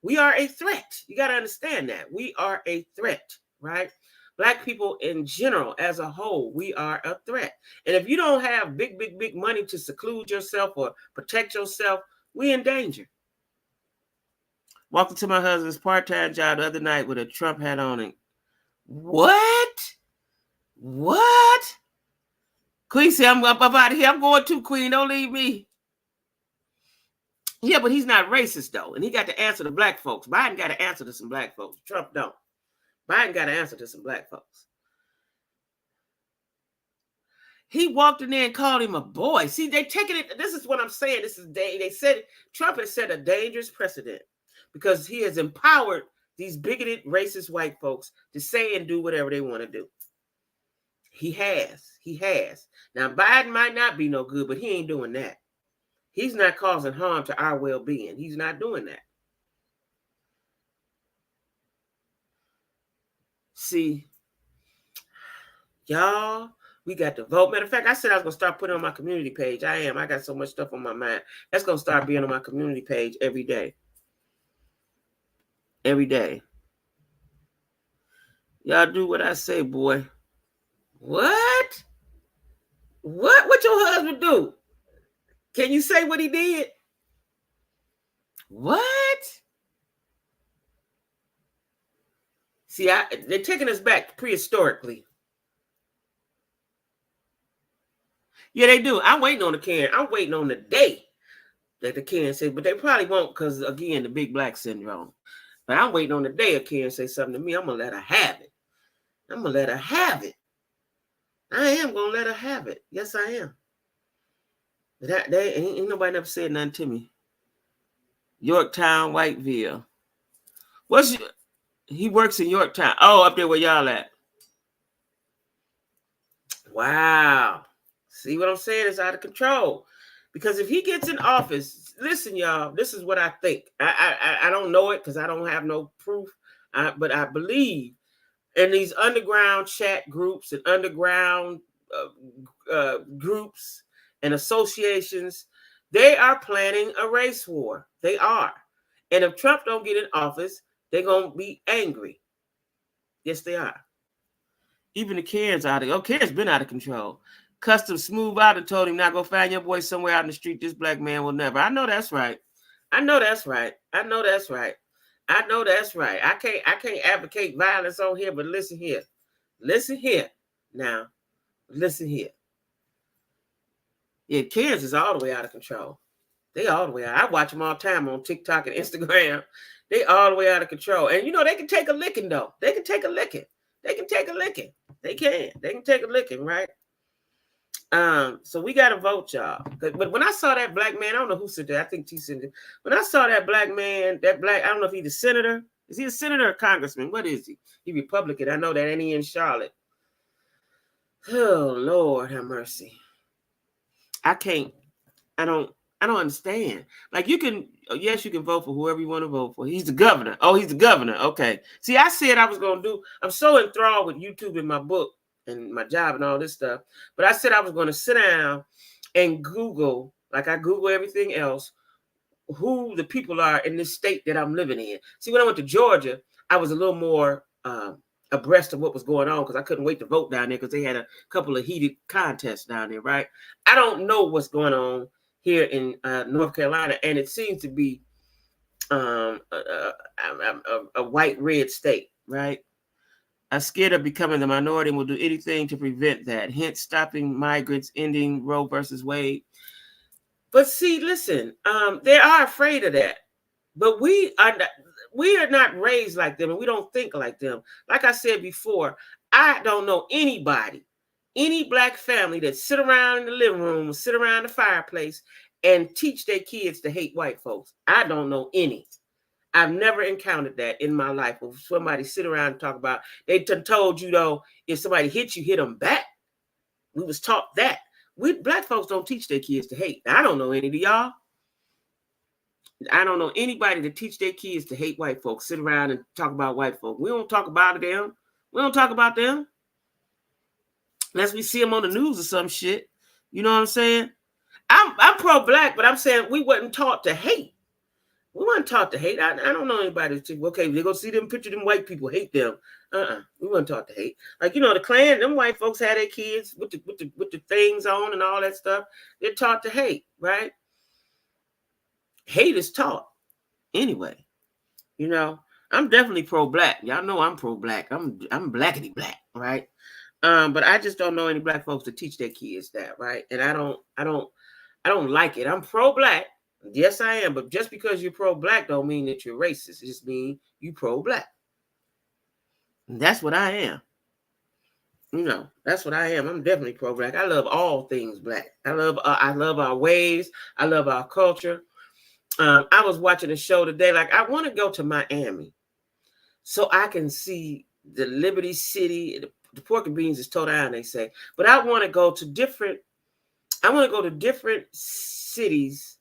We are a threat. You got to understand that. We are a threat, right? Black people in general, as a whole, we are a threat. And if you don't have big money to seclude yourself or protect yourself, we in danger. Walked into my husband's part-time job the other night with a Trump hat on it. What? Queen said, I'm up out of here. I'm going too, Queen. Don't leave me. Yeah, but he's not racist though, and he got to answer to black folks. Biden got to answer to some black folks. Trump don't. Biden got to answer to some black folks. He walked in there and called him a boy. See, they taking it. This is what I'm saying. They said Trump has set a dangerous precedent because he has empowered these bigoted, racist white folks to say and do whatever they want to do. He has. Now, Biden might not be no good, but he ain't doing that. He's not causing harm to our well-being. He's not doing that. See, y'all, we got to vote. Matter of fact, I said I was going to start putting on my community page. I am. I got so much stuff on my mind. That's going to start being on my community page every day. Every day. Y'all do what I say, boy. What? What your husband do? Can you say what he did? What? See, they're taking us back prehistorically. Yeah, they do. I'm waiting on the Karen. I'm waiting on the day that the Karen say, but they probably won't because, again, the big black syndrome. But I'm waiting on the day a Karen say something to me. I'm going to let her have it. I'm going to let her have it. I am going to let her have it. Yes, I am. Ain't nobody never said nothing to me. Yorktown, Whiteville. He works in Yorktown. Oh, up there where y'all at. Wow. See what I'm saying? It's out of control. Because if he gets in office, listen, y'all, this is what I think. I don't know it because I don't have no proof, but I believe in these underground chat groups and underground groups and associations, they are planning a race war. They are. And if Trump don't get in office, they're going to be angry. Yes, they are. Even the Karen's out of control. Karen's been out of control. Customs smooth out and told him, now go find your boy somewhere out in the street. This black man will never. I know that's right. I know that's right. I know that's right. I know that's right. I can't advocate violence on here, but listen here. Listen here. Now, listen here. Yeah, Karen's is all the way out of control. They all the way out. I watch them all the time on TikTok and Instagram. They all the way out of control. And you know, they can take a licking though. They can take a licking. They can take a licking. They can. They can take a licking, right? So we gotta vote, y'all. But when I saw that black man, I don't know who said that. I think T said it. When I saw that black man, I don't know if he's a senator. Is he a senator or a congressman? What is he? He Republican. I know that, and he in Charlotte. Oh Lord, have mercy. I don't understand. Like you can vote for whoever you want to vote for. He's the governor. Oh, he's the governor. Okay. See, I said I was gonna do. I'm so enthralled with YouTube and my book and my job and all this stuff. But I said I was gonna sit down and Google, like I Google everything else, who the people are in this state that I'm living in. See, when I went to Georgia, I was a little more abreast of what was going on because I couldn't wait to vote down there because they had a couple of heated contests down there, right? I don't know what's going on here in North Carolina, and it seems to be a white-red state, right? I'm scared of becoming the minority and will do anything to prevent that. Hence, stopping migrants, ending Roe versus Wade. But see, listen, they are afraid of that. But we are not raised like them, and we don't think like them. Like I said before, I don't know anybody, any black family that sit around in the living room, sit around the fireplace, and teach their kids to hate white folks. I don't know any. I've never encountered that in my life. When somebody sit around and talk about, they told you though, if somebody hit you, hit them back. We was taught that. We black folks don't teach their kids to hate. I don't know any of y'all. I don't know anybody to teach their kids to hate white folks, sit around and talk about white folks. We don't talk about them. We don't talk about them. Unless we see them on the news or some shit. You know what I'm saying? I'm pro-black, but I'm saying we wasn't taught to hate. We weren't taught to hate. I don't know anybody to, okay, they're going to see them picture them white people, hate them. We weren't taught to hate. Like, you know, the Klan, them white folks had their kids with the things on and all that stuff. They're taught to hate, right? Hate is taught. Anyway, you know, I'm definitely pro-black. Y'all know I'm pro-black. I'm blackity black, right? But I just don't know any black folks to teach their kids that, right? And I don't like it. I'm pro-black. Yes, I am. But just because you're pro-black don't mean that you're racist. It just means you pro-black. And that's what I am. That's what I am. I'm definitely pro-black. I love all things black. I love our ways. I love our culture. I was watching a show today. Like, I want to go to Miami so I can see the Liberty City. The pork and beans is toe down, they say. But I want to go to different cities.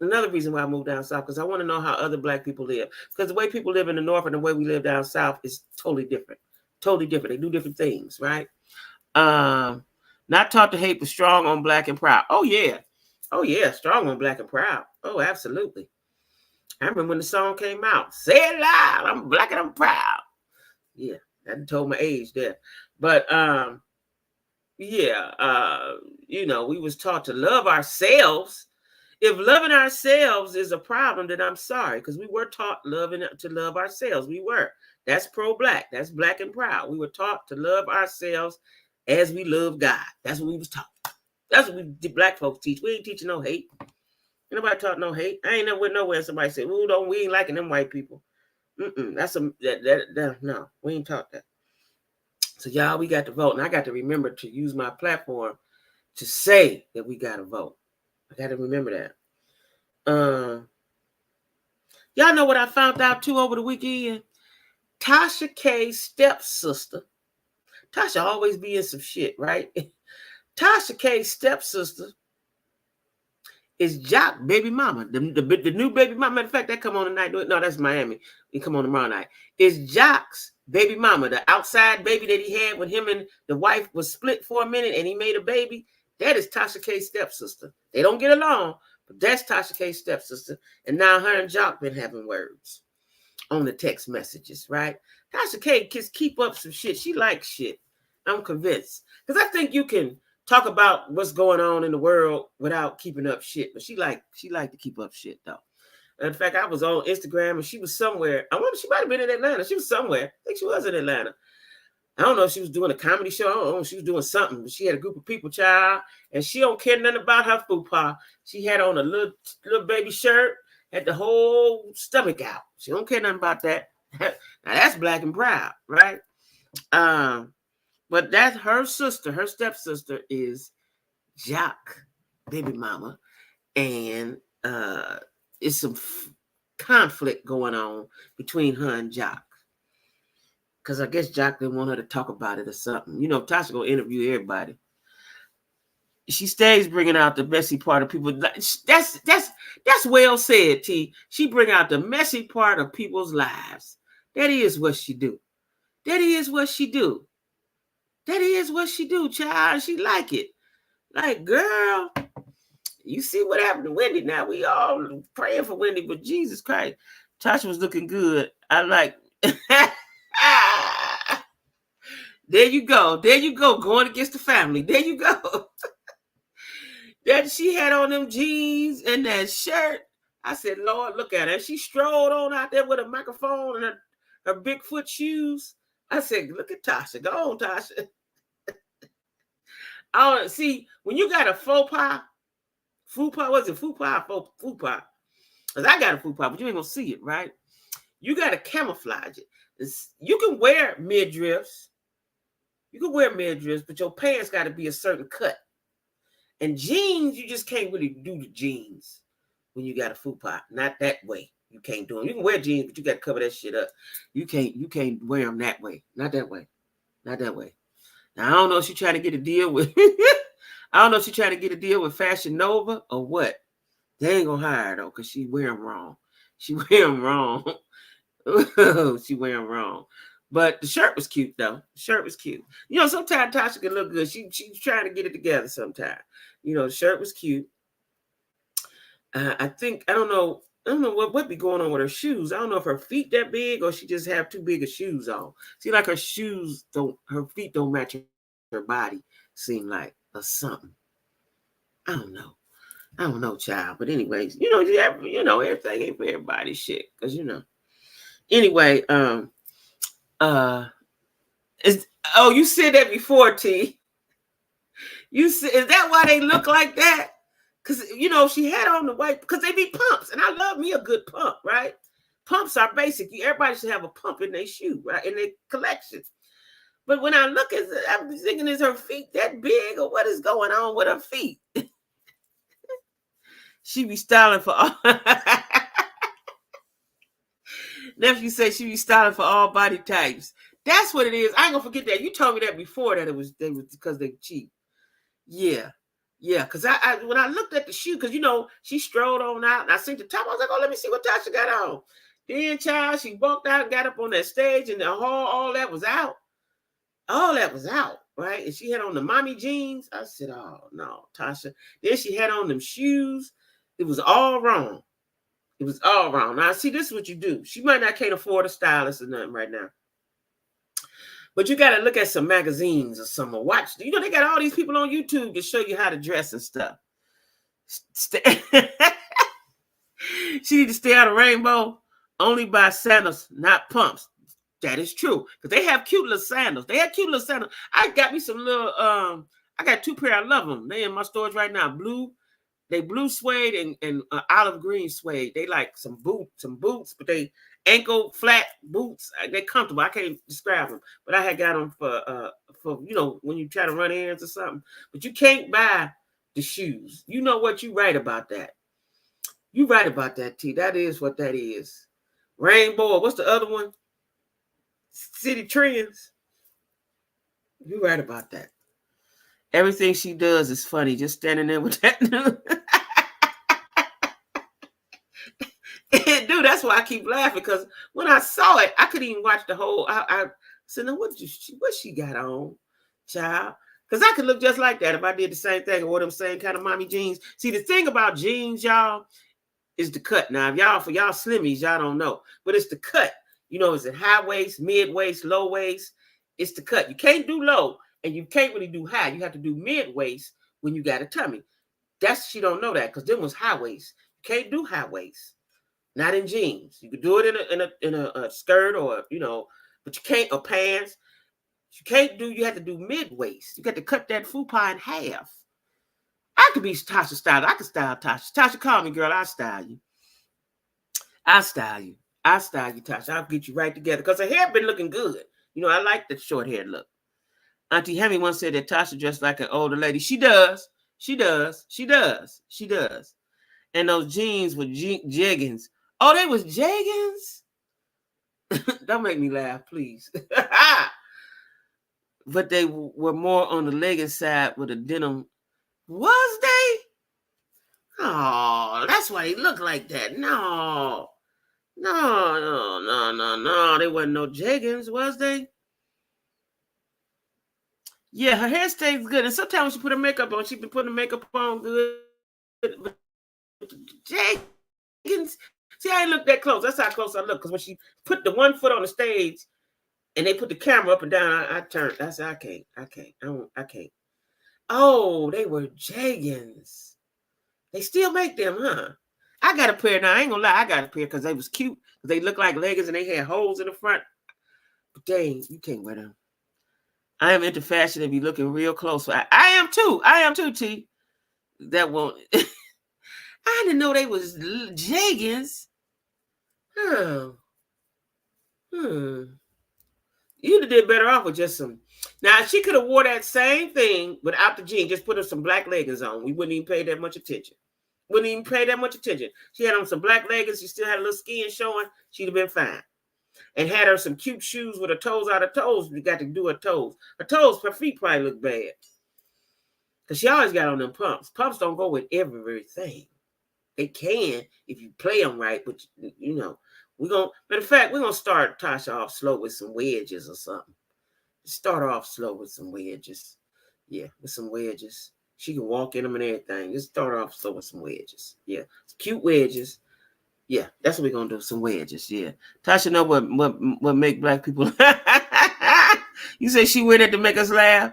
Another reason why I moved down south, because I want to know how other black people live. Because the way people live in the north and the way we live down south is totally different. Totally different. They do different things, right? Not taught to hate, but strong on black and proud. Oh yeah, strong on black and proud. Oh, absolutely. I remember when the song came out. Say it loud. I'm black and I'm proud. Yeah, that told my age there. But we was taught to love ourselves. If loving ourselves is a problem, then I'm sorry, because we were taught to love ourselves. We were. That's pro-black. That's black and proud. We were taught to love ourselves as we love God. That's what we was taught. That's what the black folks teach. We ain't teaching no hate. Ain't nobody taught no hate. I ain't never went nowhere and somebody said, we ain't liking them white people. No, we ain't taught that. So y'all, we got to vote. And I got to remember to use my platform to say that we got to vote. I got to remember that. Y'all know what I found out too over the weekend? Tasha K's stepsister. Tasha always be in some shit, right? Tasha K's stepsister is Jock baby mama. The new baby mama. Matter of fact, that come on tonight. No, that's Miami. It come on tomorrow night. It's Jock's baby mama, the outside baby that he had when him and the wife was split for a minute and he made a baby. That is Tasha K's stepsister. They don't get along, but that's Tasha K's stepsister. And now her and Jock been having words on the text messages, right? Tasha K just keep up some shit. She likes shit. I'm convinced. Because I think you can talk about what's going on in the world without keeping up shit. But she like to keep up shit, though. In fact, I was on Instagram and she was somewhere. I wonder, she might have been in Atlanta. She was somewhere. I think she was in Atlanta. I don't know if she was doing a comedy show. I don't know if she was doing something. But she had a group of people, child. And she don't care nothing about her fupa. She had on a little baby shirt. Had the whole stomach out. She don't care nothing about that. Now that's black and proud, right? But that's her sister. Her stepsister is Jock baby mama, and it's some conflict going on between her and Jock. Because I guess Jock didn't want her to talk about it or something. You know, Tasha gonna interview everybody. She stays bringing out the messy part of people. That's well said, T. She bring out the messy part of people's lives. That is what she do. That is what she do. That is what she do, child. She like it. Like, girl, you see what happened to Wendy now. We all praying for Wendy, but Jesus Christ, Tasha was looking good. I like. There you go. There you go. Going against the family. There you go. That she had on them jeans and that shirt. I said, Lord, look at her. She strolled on out there with a microphone and her Bigfoot shoes. I said, look at Tasha. Go on, Tasha. See, when you got a faux pas, was it faux pas? Faux pas. Because I got a faux pas, but you ain't going to see it, right? You got to camouflage it. You can wear midriffs. You can wear midriffs, but your pants got to be a certain cut. And jeans, you just can't really do the jeans when you got a faux pas. Not that way. You can't do them. You can wear jeans, but you got to cover that shit up. You can't wear them that way. Not that way. Not that way. Now, I don't know if she's trying to get a deal with Fashion Nova or what. They ain't going to hire her, though, because she wear them wrong. She wear them wrong. She wear them wrong. But the shirt was cute, though. The shirt was cute. You know, sometimes Tasha can look good. She's trying to get it together sometimes. You know, the shirt was cute. I don't know what be going on with her shoes. I don't know if her feet that big or she just have too big of shoes on. See, like her feet don't match her body, seem like, or something. I don't know, child. But anyways, everything ain't for everybody shit. Because, Anyway, you said that before, T. You said, is that why they look like that? Because, you know, she had on the white, because they be pumps. And I love me a good pump, right? Pumps are basic. Everybody should have a pump in their shoe, right? In their collection. But when I look at it, I'm thinking, is her feet that big, or what is going on with her feet? She be styling for all. Nephew said she be styling for all body types. That's what it is. I ain't gonna forget that. You told me that before, that it was because they cheap. Yeah. Yeah, because I when I looked at the shoe, because, you know, she strolled on out and I seen the top. I was like, oh, let me see what Tasha got on. Then, child, she walked out and got up on that stage in the hall. All that was out. All that was out, right? And she had on the mommy jeans. I said, oh, no, Tasha. Then she had on them shoes. It was all wrong. It was all wrong. Now, see, this is what you do. She might not can't afford a stylist or nothing right now. But you got to look at some magazines or something. Watch. You know, they got all these people on YouTube to show you how to dress and stuff. She need to stay out of Rainbow. Only buy sandals, not pumps. That is true. Because they have cute little sandals. They have cute little sandals. I got me some little, I got 2 pair. I love them. They in my storage right now. They blue suede and olive green suede. They like some boots, but they ankle flat boots. They're comfortable. I can't describe them, but I had got them for you know, when you try to run errands or something. But you can't buy the shoes. You know what? You right about that. You right about that, T. That is what that is. Rainbow. What's the other one? City Trends. You right about that. Everything she does is funny. Just standing there with that. Dude, that's why I keep laughing, because when I saw it, I couldn't even watch the whole. I said, "No, what she got on, child?" Because I could look just like that if I did the same thing, or what I'm saying, kind of mommy jeans. See, the thing about jeans, y'all, is the cut. Now, if for y'all slimmies, y'all don't know, but it's the cut. You know, is it high waist, mid waist, low waist? It's the cut. You can't do low, and you can't really do high. You have to do mid waist when you got a tummy. She don't know that, because them was high waist. You can't do high waist. Not in jeans. You could do it in a skirt, or, you know, but you can't, or pants. You have to do mid waist. You got to cut that fupa in half. I could be Tasha style. I could style Tasha. Tasha, call me, girl. I'll style you. I'll style you, Tasha. I'll get you right together, because her hair been looking good. You know, I like the short hair look. Auntie Hemi once said that Tasha dressed like an older lady. She does. And those jeans were jeggings. Oh, they was jeggings? Don't make me laugh, please. But they were more on the legging side with a denim. Was they? Oh, that's why they look like that. No. They wasn't no jeggings, was they? Yeah, her hair stays good. And sometimes when she put her makeup on, she been putting the makeup on good. Jeggings. See, I ain't look that close. That's how close I look. Because when she put the one foot on the stage and they put the camera up and down, I turned. I said, I can't. Oh, they were jeggings. They still make them, huh? I got a pair now. I ain't gonna lie. I got a pair because they was cute. They look like leggings and they had holes in the front. But dang, you can't wear them. I am into fashion and be looking real close. I am too, T. That won't. I didn't know they was jeggings. You'd have did better off with just some. Now, she could have wore that same thing without the jeans. Just put her some black leggings on. We wouldn't even pay that much attention. She had on some black leggings. She still had a little skin showing. She'd have been fine. And had her some cute shoes with her toes out of toes. We got to do her toes. Her feet probably look bad. Because she always got on them pumps. Pumps don't go with everything. They can if you play them right, but you know, matter of fact, we're gonna start Tasha off slow with some wedges or something. Start off slow with some wedges. Yeah, with some wedges. She can walk in them and everything. Just start off slow with some wedges. Yeah, cute wedges. Yeah, that's what we're gonna do. Some wedges. Yeah, Tasha know what make black people. You say she wear that to make us laugh.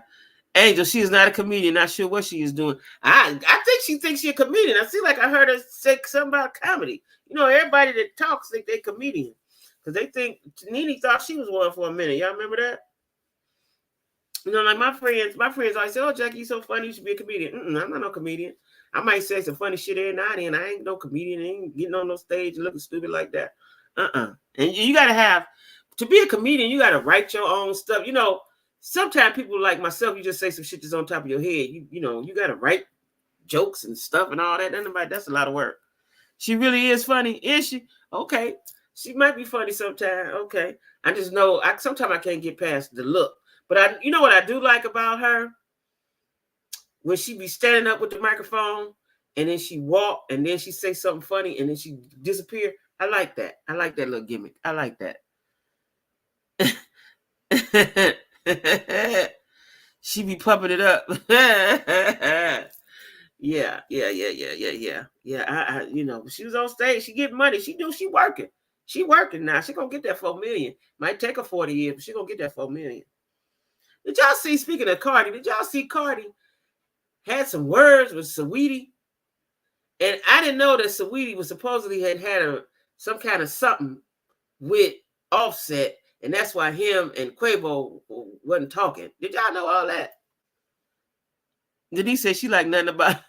Angel, she is not a comedian. Not sure what she is doing. I think she thinks she's a comedian. I see, like I heard her say something about comedy. You know, everybody that talks think they're comedian. Because they think, Nene thought she was one for a minute. Y'all remember that? You know, like my friends always say, oh, Jackie, you're so funny. You should be a comedian. I'm not no comedian. I might say some funny shit every now and then. I ain't no comedian. I ain't getting on no stage and looking stupid like that. And you got to have, to be a comedian, you got to write your own stuff. You know, sometimes people like myself, you just say some shit that's on top of your head. You know, you got to write jokes and stuff and all that. That's a lot of work. She really is funny, is she? Okay. She might be funny sometimes. Okay. I just know sometimes I can't get past the look. But you know what I do like about her? When she be standing up with the microphone and then she walk and then she say something funny and then she disappear. I like that. I like that little gimmick. I like that. She be pumping it up. Yeah. I you know, she was on stage. She get money. She working. She working now. She gonna get that $4 million. Might take her 40 years, but she gonna get that $4 million. Did y'all see? Speaking of Cardi, did y'all see Cardi had some words with Saweetie? And I didn't know that Saweetie was supposedly had some kind of something with Offset, and that's why him and Quavo wasn't talking. Did y'all know all that? Did he say she like nothing about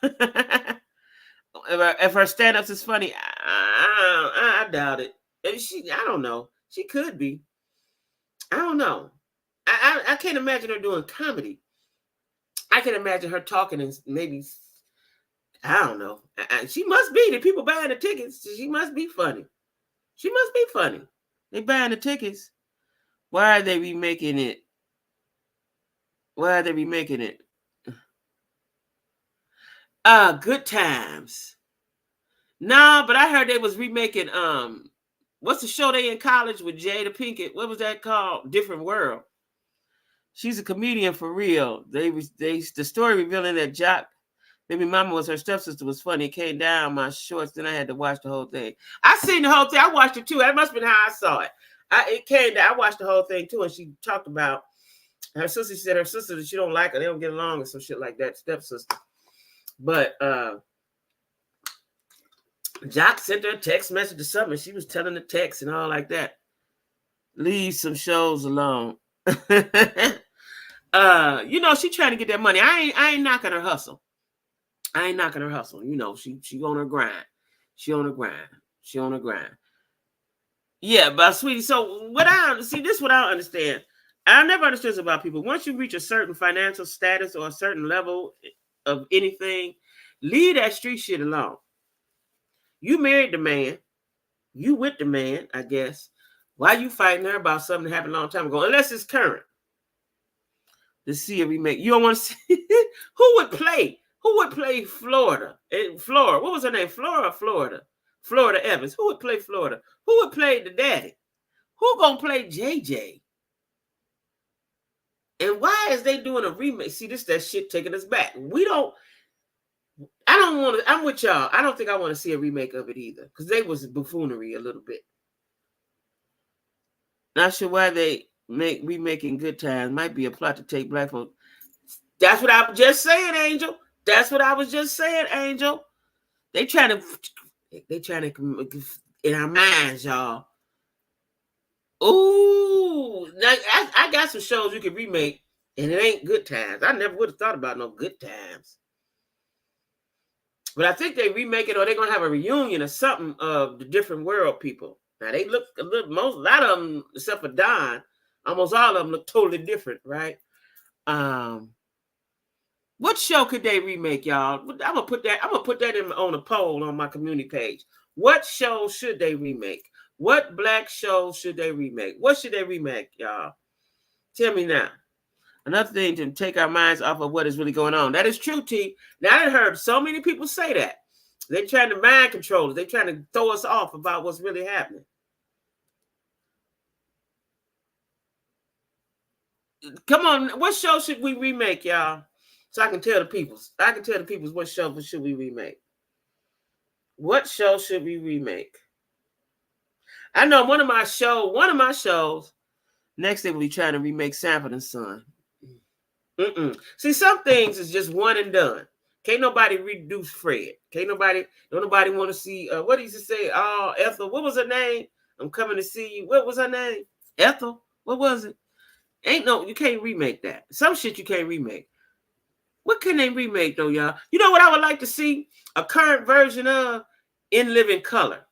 if her stand-ups is funny? I doubt it. I don't know. She could be. I don't know. I can't imagine her doing comedy. I can imagine her talking and maybe, I don't know. She must be. The people buying the tickets. She must be funny. She must be funny. They buying the tickets. Why are they remaking it? Why are they remaking it? Good Times. No, but I heard they was remaking what's the show they in college with Jada Pinkett? What was that called? Different World. She's a comedian for real. The story revealing that Jock baby mama was her stepsister was funny. It came down my shorts, then I had to watch the whole thing. I seen the whole thing. I watched it too. That must have been how I saw it. It came down. I watched the whole thing too, and she talked about her sister. She said her sister, she don't like her. They don't get along and some shit like that. Stepsister. But Jock sent her a text message or something. She was telling the text and all like that. Leave some shows alone. You know, she trying to get that money. I ain't knocking her hustle. I ain't knocking her hustle. You know, she on her grind. She on her grind. Yeah, but sweetie, so this is what I don't understand. I never understood about people. Once you reach a certain financial status or a certain level of anything, leave that street shit alone. You married the man. You with the man, I guess. Why you fighting her about something that happened a long time ago? Unless it's current. To see a remake. You don't want to see who would play Florida? Florida. What was her name? Florida. Florida Evans. Who would play Florida? Who would play the daddy? Who gonna play JJ? And why is they doing a remake? See, that shit taking us back. I'm with y'all. I don't think I want to see a remake of it either. Because they was buffoonery a little bit. Not sure why they remaking Good Times. Might be a plot to take black folks. That's what I was just saying, Angel. That's what I was just saying, Angel. They trying to in our minds, y'all. Ooh, now, I got some shows you can remake, and it ain't Good Times. I never would have thought about no Good Times. But I think they remake it, or they're gonna have a reunion or something of the Different World people. Now they look a lot of them, except for Don, almost all of them look totally different, right? What show could they remake, y'all? I'm gonna put that on a poll on my community page. What show should they remake? What black show should they remake? What should they remake, y'all? Tell me now. Another thing to take our minds off of what is really going on. That is true, T. Now I heard so many people say that. They're trying to mind control us. They're trying to throw us off about what's really happening. Come on, what show should we remake, y'all? So I can tell the peoples. What show should we remake? What show should we remake? I know one of my shows, next they will be trying to remake Sanford and Son. See, some things is just one and done. Can't nobody reduce Fred. Don't nobody want to see, what did he say? Oh, Ethel, what was her name? I'm coming to see you. What was her name? Ethel? What was it? You can't remake that. Some shit you can't remake. What can they remake though, y'all? You know what I would like to see? A current version of In Living Color.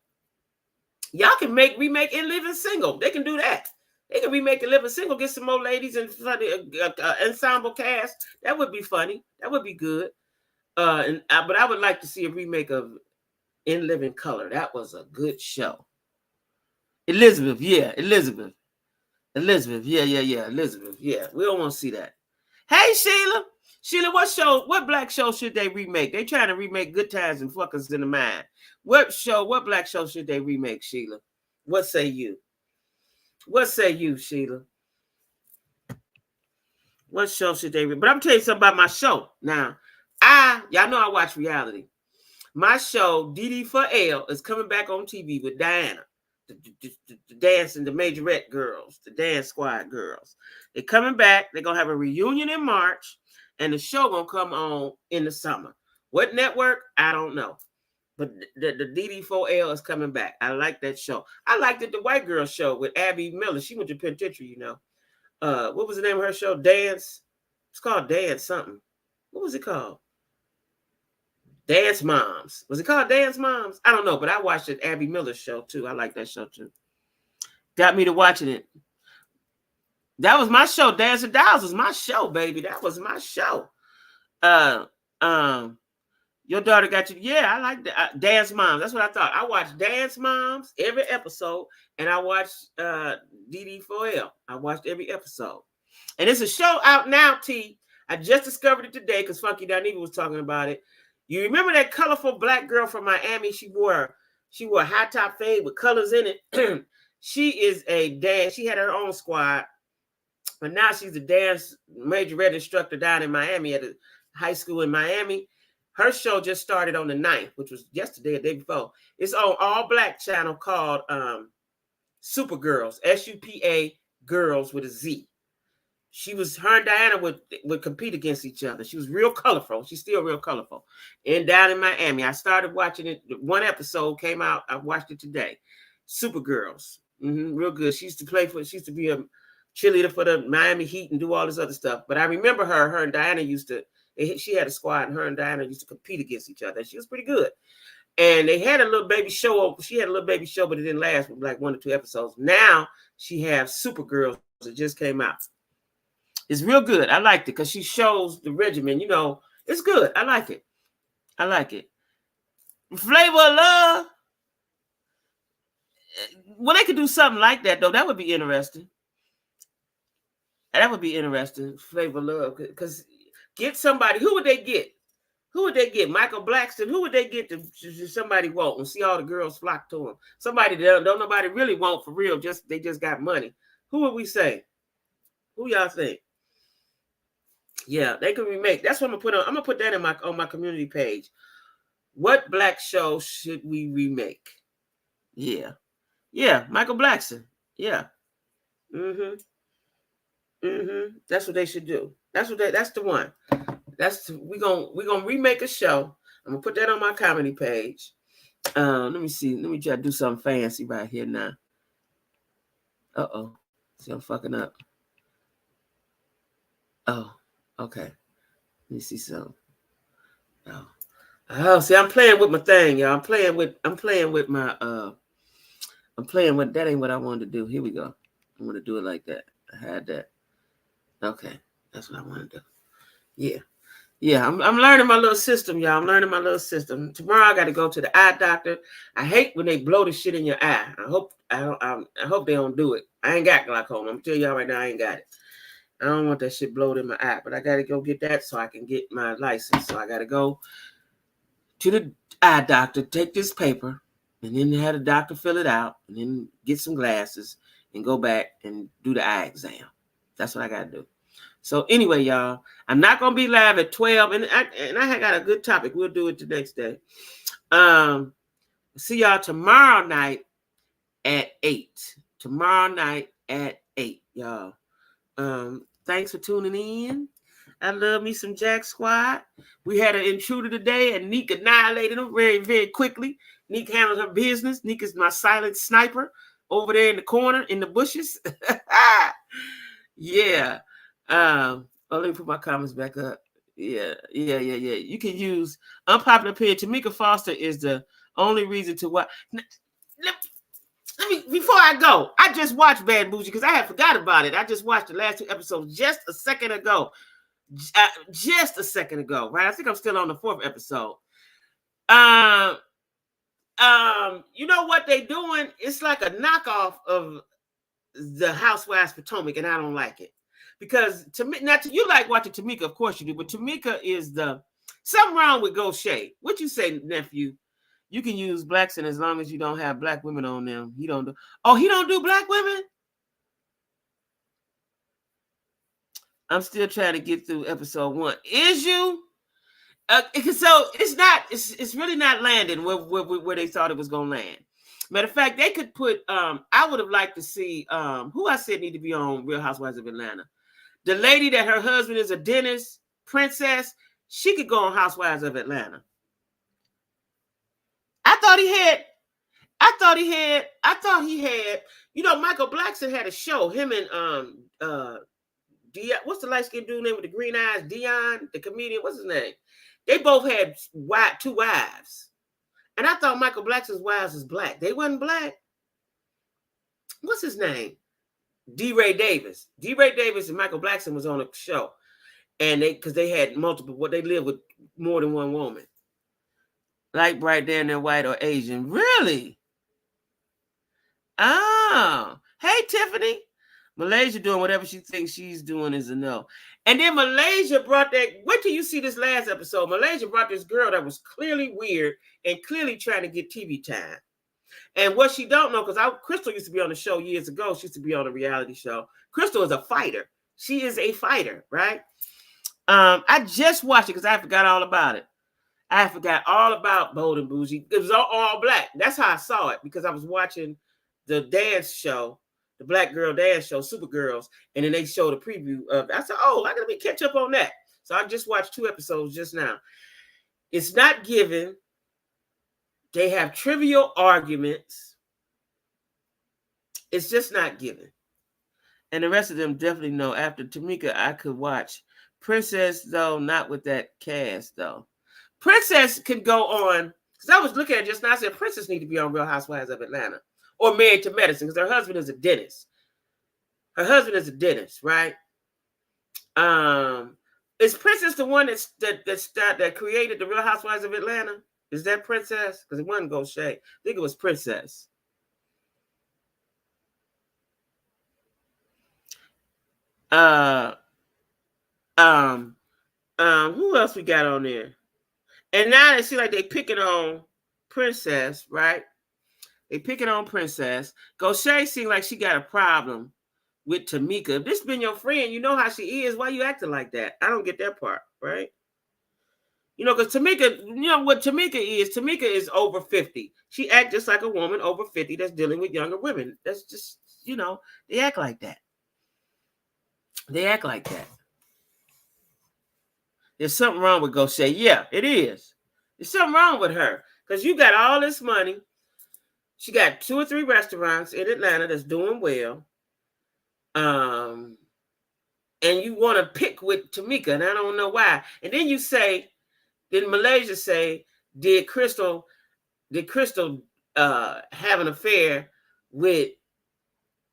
Y'all can remake In Living Single. They can do that. They can remake In Living Single, get some more ladies and ensemble cast. That would be funny. That would be good. But I would like to see a remake of In Living Color. That was a good show. Elizabeth, yeah, Elizabeth, yeah, Elizabeth, yeah. We don't want to see that. Hey, Sheila, what black show should they remake? They trying to remake Good Times and Fuckers in the Mind. What black show should they remake, Sheila? What say you? What say you, Sheila? What show should they remake? But I'm telling you something about my show. Now, y'all know I watch reality. My show, DD for L, is coming back on TV with Diana. The dancing, the Majorette girls, the dance squad girls. They're coming back. They're going to have a reunion in March, and the show going to come on in the summer. What network? I don't know. But the DD4L is coming back. I like that show. I liked it, the white girl show with Abby Miller. She went to penitentiary, you know. What was the name of her show? Dance. It's called Dance something. What was it called? Dance Moms. Was it called Dance Moms? I don't know, but I watched it. Abby Miller's show too. I like that show too. Got me to watching it. That was my show. Dancing Dolls was my show, baby. That was my show. Your daughter got you. Yeah, I like Dance Moms. That's what I thought. I watched Dance Moms every episode, and I watched DD4L. I watched every episode. And it's a show out now, T. I just discovered it today because Funky Dineva was talking about it. You remember that colorful black girl from Miami? She wore a high top fade with colors in it. She is a dance. She had her own squad, but now she's a dance majorette instructor down in Miami at a high school in Miami. Her show just started on the 9th, which was yesterday or the day before. It's on all black channel called Super Girls, SUPA Girls with a Z. Her and Diana would compete against each other. She was real colorful. She's still real colorful. And down in Miami, I started watching it. One episode came out. I watched it today. Super Girls. Real good. She used to be a cheerleader for the Miami Heat and do all this other stuff. But I remember her and Diana she had a squad, and her and Diana used to compete against each other. She was pretty good. And they had a little baby show. She had a little baby show, but it didn't last for like 1 or 2 episodes. Now she has Super Girls that just came out. It's real good. I liked it because she shows the regimen. You know, it's good. I like it. Flavor of Love. Well, they could do something like that, though. That would be interesting. Flavor of Love. Because get somebody. Who would they get? Michael Blackston. Who would they get to somebody want and see all the girls flock to him? Somebody that don't nobody really want for real. They just got money. Who would we say? Who y'all think? Yeah, they can remake. That's what I'm gonna put that on my community page. What black show should we remake? Yeah, Michael Blackson. Yeah. That's what they should do. That's the one. We gonna remake a show. I'm gonna put that on my comedy page. Let me see. Let me try to do something fancy right here now. See, I'm fucking up. Oh, okay. Let me see something. Oh, see, I'm playing with my thing, y'all. I'm playing with that ain't what I wanted to do. Here we go. I'm gonna do it like that. I had that. Okay, that's what I want to do. Yeah. I'm learning my little system, y'all. Tomorrow I got to go to the eye doctor. I hate when they blow the shit in your eye. I hope they don't do it. I ain't got glaucoma. I'm telling y'all right now, I ain't got it. I don't want that shit blowed in my eye, but I got to go get that so I can get my license. So I got to go to the eye doctor, take this paper, and then have the doctor fill it out, and then get some glasses and go back and do the eye exam. That's what I got to do. So anyway, y'all, I'm not going to be live at 12, and I got a good topic. We'll do it the next day. See y'all tomorrow night at 8. Y'all. Thanks for tuning in. I love me some Jack Squad. We had an intruder today, and Neek annihilated him very, very quickly. Neek handled her business. Neek is my silent sniper over there in the corner in the bushes. Yeah. Let me put my comments back up. Yeah. You can use unpopular opinion. Tamika Foster is the only reason to watch. Let me, before I go, I just watched Bad Bougie because I had forgot about it. I just watched the last 2 episodes just a second ago. Just a second ago, right? I think I'm still on the 4th episode. You know what they doing? It's like a knockoff of the Housewives Potomac, and I don't like it. Because to me, now you like watching Tamika, of course you do, but Tamika is the something wrong with Goshay. What you say, nephew? You can use blacks and as long as you don't have black women on them. He don't do. Oh, he don't do black women? I'm still trying to get through episode 1. Is you? So it's not. It's really not landing where they thought it was gonna land. Matter of fact, they could put. I would have liked to see who I said need to be on Real Housewives of Atlanta. The lady that her husband is a dentist, Princess. She could go on Housewives of Atlanta. I thought he had. You know, Michael Blackson had a show. Him and Dion, what's the light skinned dude name with the green eyes? Dion, the comedian. What's his name? They both had 2 wives, and I thought Michael Blackson's wives was black. They wasn't black. What's his name? D. Ray Davis. D. Ray Davis and Michael Blackson was on a show, and because they had multiple. They lived with more than one woman. Light, bright, then they're white or Asian. Really? Oh, hey, Tiffany. Malaysia doing whatever she thinks she's doing is a no. And then Malaysia brought that. Wait till you see this last episode. Malaysia brought this girl that was clearly weird and clearly trying to get TV time. And what she don't know, because Crystal used to be on the show years ago. She used to be on a reality show. Crystal is a fighter. She is a fighter, right? I just watched it because I forgot all about it. I forgot all about Bold and Bougie. It was all black. That's how I saw it, because I was watching the dance show, the Black Girl Dance Show, Supergirls, and then they showed a preview of it. I said, oh, I gotta catch up on that. So I just watched 2 episodes just now. It's not given. They have trivial arguments. It's just not given. And the rest of them definitely know. After Tamika, I could watch. Princess, though, not with that cast, though. Princess can go on, because I was looking at it just now. I said, Princess need to be on Real Housewives of Atlanta or Married to Medicine, because her husband is a dentist. Her husband is a dentist, right? Is Princess the one that created the Real Housewives of Atlanta? Is that Princess? Because it wasn't Goshay. I think it was Princess. Who else we got on there? And now it seems like they picking on Princess, right? They picking on Princess. Goshay seems like she got a problem with Tamika. If this been your friend, you know how she is. Why you acting like that? I don't get that part, right? You know, because Tamika, you know what Tamika is? Tamika is over 50. She acts just like a woman over 50 that's dealing with younger women. That's just, you know, they act like that. They act like that. There's something wrong with Goshay. Yeah, it is. There's something wrong with her. Because you got all this money. She got 2 or 3 restaurants in Atlanta that's doing well. And you want to pick with Tamika, and I don't know why. And then you say, did Malaysia say, did Crystal have an affair with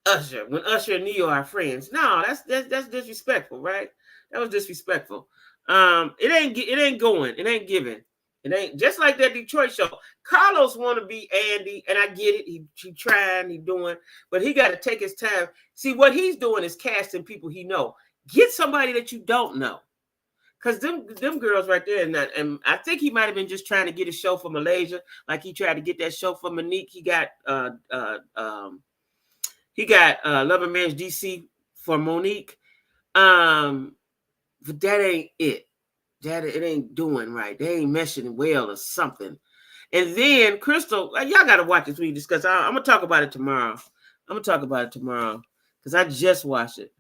Usher when Usher and Neo are friends? No, that's disrespectful, right? That was disrespectful. It ain't going. It ain't giving. It ain't just like that Detroit show. Carlos want to be Andy, and I get it. He trying, he doing, but he got to take his time. See, what he's doing is casting people he know. Get somebody that you don't know. Because them girls right there, and I think he might have been just trying to get a show for Malaysia, like he tried to get that show for Monique. He got Love and Marriage DC for Monique. But that ain't it. It ain't doing right. They ain't meshing well or something. And then Crystal, y'all got to watch this when you discuss. I'm gonna talk about it tomorrow. Because I just watched it.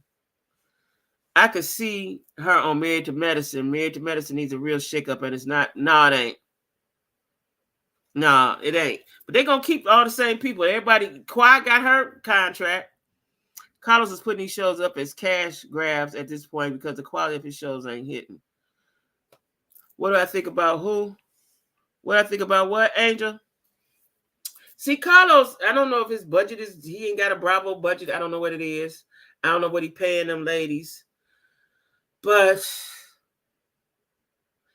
I could see her on Married to Medicine. Married to Medicine needs a real shakeup, and it's not. No, it ain't. No, it ain't. But they're gonna keep all the same people. Everybody. Kawhi got her contract. Carlos is putting these shows up as cash grabs at this point because the quality of his shows ain't hitting. What do I think about who? What I think about what, Angel? See, Carlos, I don't know if his budget is, he ain't got a Bravo budget. I don't know what it is. I don't know what he paying them ladies. But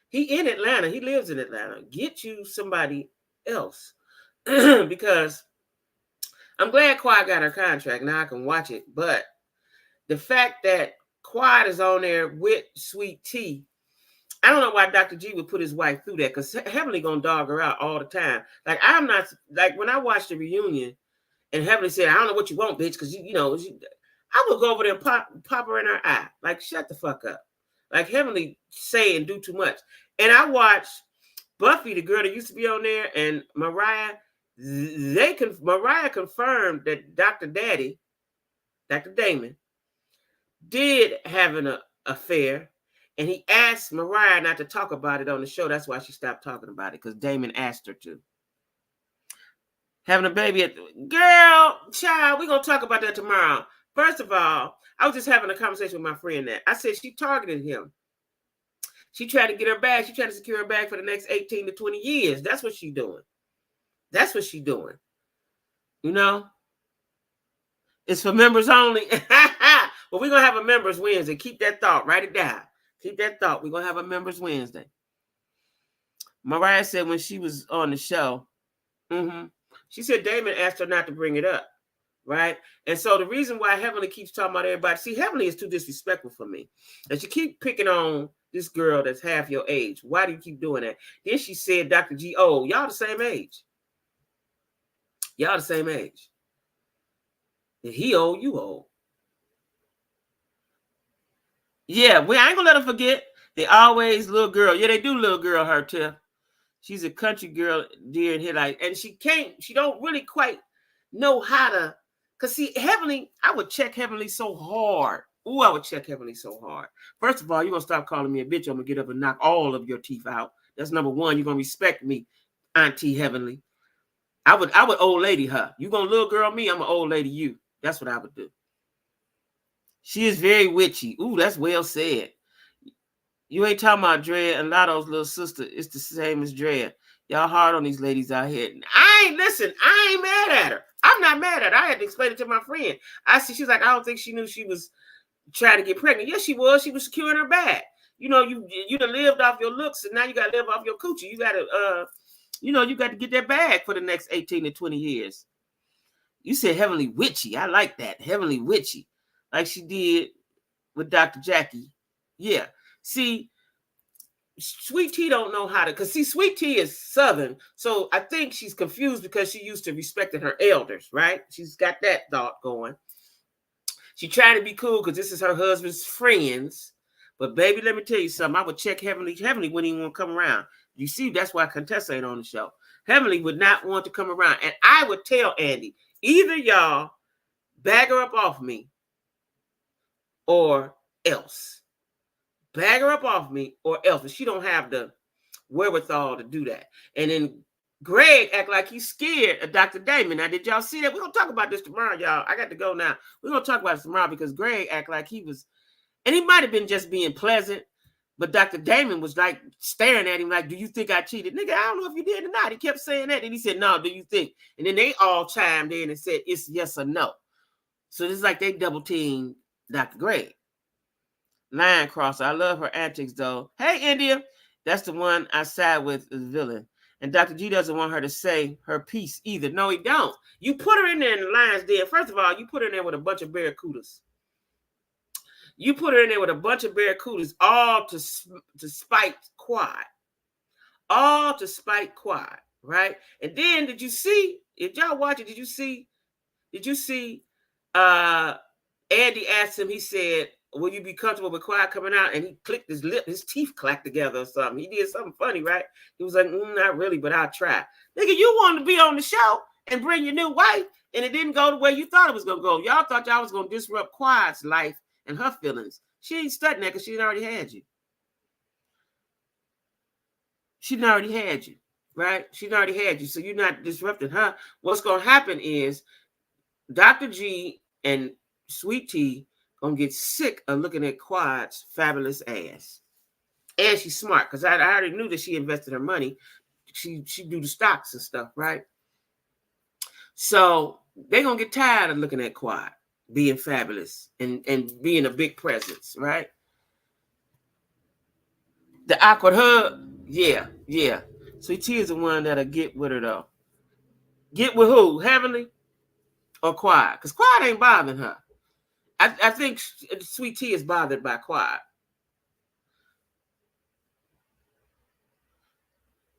he in Atlanta. He lives in Atlanta. Get you somebody else. Because I'm glad Quad got her contract. Now I can watch it. But the fact that Quad is on there with Sweet Tea, I don't know why Dr. G would put his wife through that, because Heavenly gonna dog her out all the time. Like, I'm not, like, when I watched the reunion and Heavenly said, I don't know what you want, bitch, because you know, I would go over there and pop her in her eye. Like, shut the fuck up. Like, Heavenly say and do too much. And I watched Buffy, the girl that used to be on there, and Mariah. Mariah confirmed that Dr. Damon, did have an affair, and he asked Mariah not to talk about it on the show. That's why she stopped talking about it, because Damon asked her to. Having a baby girl, child, we're going to talk about that tomorrow. First of all, I was just having a conversation with my friend that I said she targeted him. She tried to get her bag. She tried to secure her bag for the next 18 to 20 years. That's what she's doing. That's what she's doing. You know? It's for members only. Well, we're going to have a members Wednesday. Keep that thought. Write it down. Keep that thought. We're going to have a members Wednesday. Mariah said when she was on the show, she said Damon asked her not to bring it up, right? And so the reason why Heavenly keeps talking about everybody, see, Heavenly is too disrespectful for me. And she keep picking on this girl that's half your age. Why do you keep doing that? Then she said, Dr. G, oh, y'all the same age. Y'all the same age. And he old, you old. Yeah, I ain't gonna let her forget. They always little girl. Yeah, they do little girl her too. She's a country girl, dear in here, like, and she don't really quite know how to, because see, Heavenly, I would check Heavenly so hard. Ooh, I would check Heavenly so hard. First of all, you're gonna stop calling me a bitch. I'm gonna get up and knock all of your teeth out. That's number one. You're gonna respect me, Auntie Heavenly. I would old lady her. You gonna little girl me, I'm an old lady you. That's what I would do. She is very witchy. Ooh, that's well said. You ain't talking about Drea and Lotto's little sister. It's the same as Drea. Y'all hard on these ladies out here. I ain't mad at her. I'm not mad at her. I had to explain it to my friend. I see, she's like, I don't think she knew she was trying to get pregnant. Yes, she was. She was securing her bag. You know, you done lived off your looks, and now you got to live off your coochie. You got to, you got to get that bag for the next 18 to 20 years. You said Heavenly Witchy. I like that. Heavenly Witchy. Like she did with Dr. Jackie. Yeah. See, Sweet Tea don't know how to, because see, Sweet Tea is Southern, so I think she's confused because she used to respecting her elders, right? She's got that thought going. She trying to be cool because this is her husband's friends, but baby, let me tell you something. I would check Heavenly when he won't come around. You see, that's why Contessa ain't on the show. Heavenly would not want to come around, and I would tell Andy, either y'all bag her up off me, or else. Bag her up off me or else. But she don't have the wherewithal to do that. And then Greg act like he's scared of Dr. Damon. Now, did y'all see that? We're going to talk about this tomorrow, y'all. I got to go now. We're going to talk about it tomorrow because Greg act like he was, and he might have been just being pleasant, but Dr. Damon was like staring at him like, do you think I cheated? Nigga, I don't know if you did or not. He kept saying that. And he said, no, do you think? And then they all chimed in and said, it's yes or no. So it's like they double teamed Dr. Greg. Lion Crosser. I love her antics, though. Hey, India. That's the one I side with as villain. And Dr. G doesn't want her to say her piece either. No, he don't. You put her in there in the lion's den. First of all, you put her in there with a bunch of barracudas. You put her in there with a bunch of barracudas, all to spite Quad. All to spite Quad, right? And then did you see, if y'all watch it, did you see Andy asked him, he said, will you be comfortable with Quad coming out? And he clicked his lip, his teeth clacked together or something. He did something funny, right? He was like, not really, but I'll try. Nigga, you wanted to be on the show and bring your new wife, and it didn't go the way you thought it was going to go. Y'all thought y'all was going to disrupt Quad's life and her feelings. She ain't studying that because she already had you. She already had you, right? She already had you, so you're not disrupting her. What's going to happen is Dr. G and Sweet Tea gonna get sick of looking at Quad's fabulous ass. And she's smart because I already knew that she invested her money. She do the stocks and stuff, right? So they're gonna get tired of looking at Quad being fabulous and being a big presence, right? The awkward hug, yeah. Sweet Tea is the one that'll get with her though. Get with who? Heavenly or Quad? Because Quad ain't bothering her. I think Sweet Tea is bothered by Quad.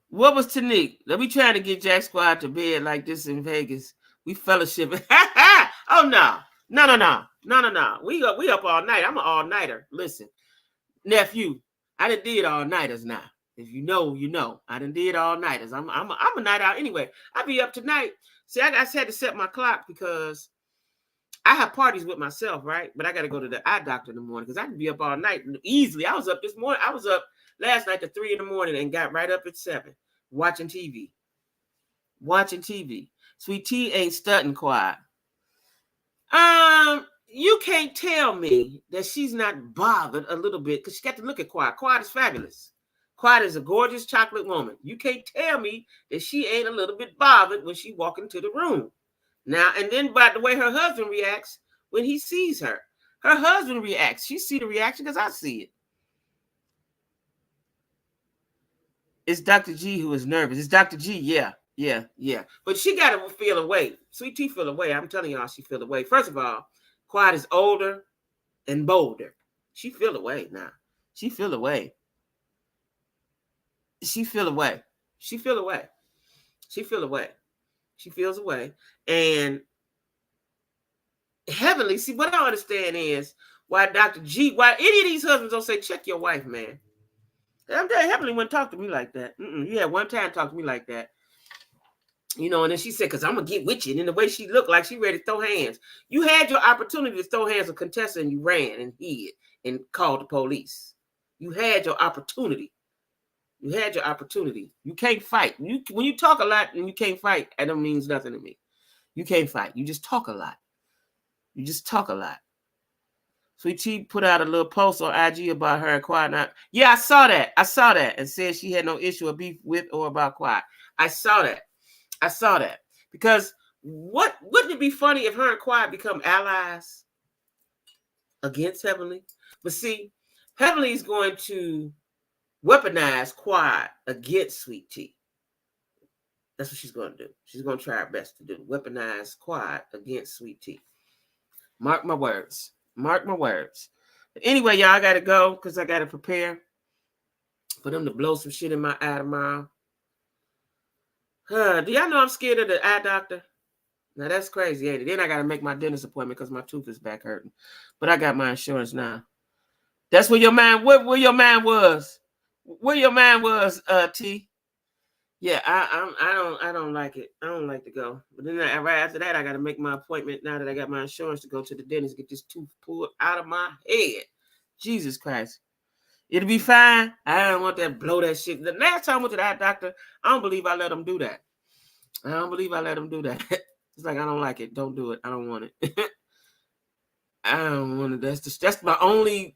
What was Tanique? Let me try to get Jack Squad to bed like this in Vegas. We fellowship. Oh no. No. We up all night. I'm an all-nighter. Listen, nephew, I done did all-nighters now. If you know, you know. I done did all-nighters. I'm a night out anyway. I be up tonight. See, I had to set my clock because I have parties with myself, right? But I got to go to the eye doctor in the morning because I can be up all night easily. I was up this morning. I was up last night to 3 in the morning and got right up at 7 watching TV. Sweet Tea ain't stunting quiet. You can't tell me that she's not bothered a little bit because she got to look at Quiet. Quiet is fabulous. Quiet is a gorgeous chocolate woman. You can't tell me that she ain't a little bit bothered when she walk into the room. Now, and then by the way her husband reacts when he sees her. Her husband reacts. She see the reaction because I see it. It's Dr. G who is nervous. It's Dr. G, yeah. But she got to feel away. Sweet Tea feel away. I'm telling y'all, she feel away. First of all, Quiet is older and bolder. She feel away now. She feel away. She feels away. And Heavenly, see, what I don't understand is why Dr. G, why any of these husbands don't say, check your wife, man. I'm telling you, Heavenly wouldn't talk to me like that. You had one time talk to me like that. You know, and then she said, because I'm going to get with you. And in the way she looked like she ready to throw hands. You had your opportunity to throw hands with Contessa and you ran and hid and called the police. You had your opportunity. You can't fight. When you talk a lot and you can't fight, that don't means nothing to me. You can't fight. You just talk a lot. Sweet Tea put out a little post on IG about her and Quiet. Now, yeah, I saw that. And said she had no issue or beef with or about Quiet. I saw that. Because wouldn't it be funny if her and Quiet become allies against Heavenly? But see, Heavenly is going to weaponize Quiet against Sweet Tea. That's what she's going to do. She's going to try her best to do. Weaponize Quiet against Sweet Tea. Mark my words. But anyway, y'all, I got to go because I got to prepare for them to blow some shit in my eye tomorrow. Do y'all know I'm scared of the eye doctor? Now, that's crazy, ain't it? Then I got to make my dentist appointment because my tooth is back hurting. But I got my insurance now. That's where your mind was. T. Yeah, I don't like it. I don't like to go. But then right after that, I got to make my appointment now that I got my insurance to go to the dentist, get this tooth pulled out of my head. Jesus Christ. It'll be fine. I don't want that blow that shit. The last time I went to the eye doctor, I don't believe I let him do that. It's like, I don't like it. Don't do it. I don't want it. I don't want it. That's my only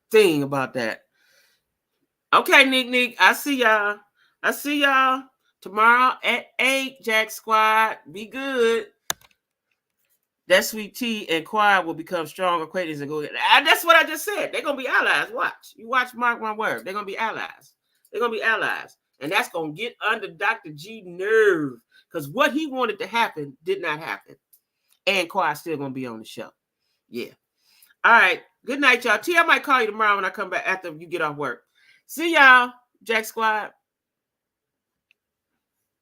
thing about that. Okay, Nick. I see y'all tomorrow at 8, Jack Squad. Be good. That Sweet Tea and Quiet will become stronger acquaintances and go. That's what I just said. They're going to be allies. Watch. You watch, mark my word. They're going to be allies. And that's going to get under Dr. G nerve. Because what he wanted to happen did not happen. And Quiet's still going to be on the show. Yeah. All right. Good night, y'all. T, I might call you tomorrow when I come back after you get off work. See y'all, Jack Squad.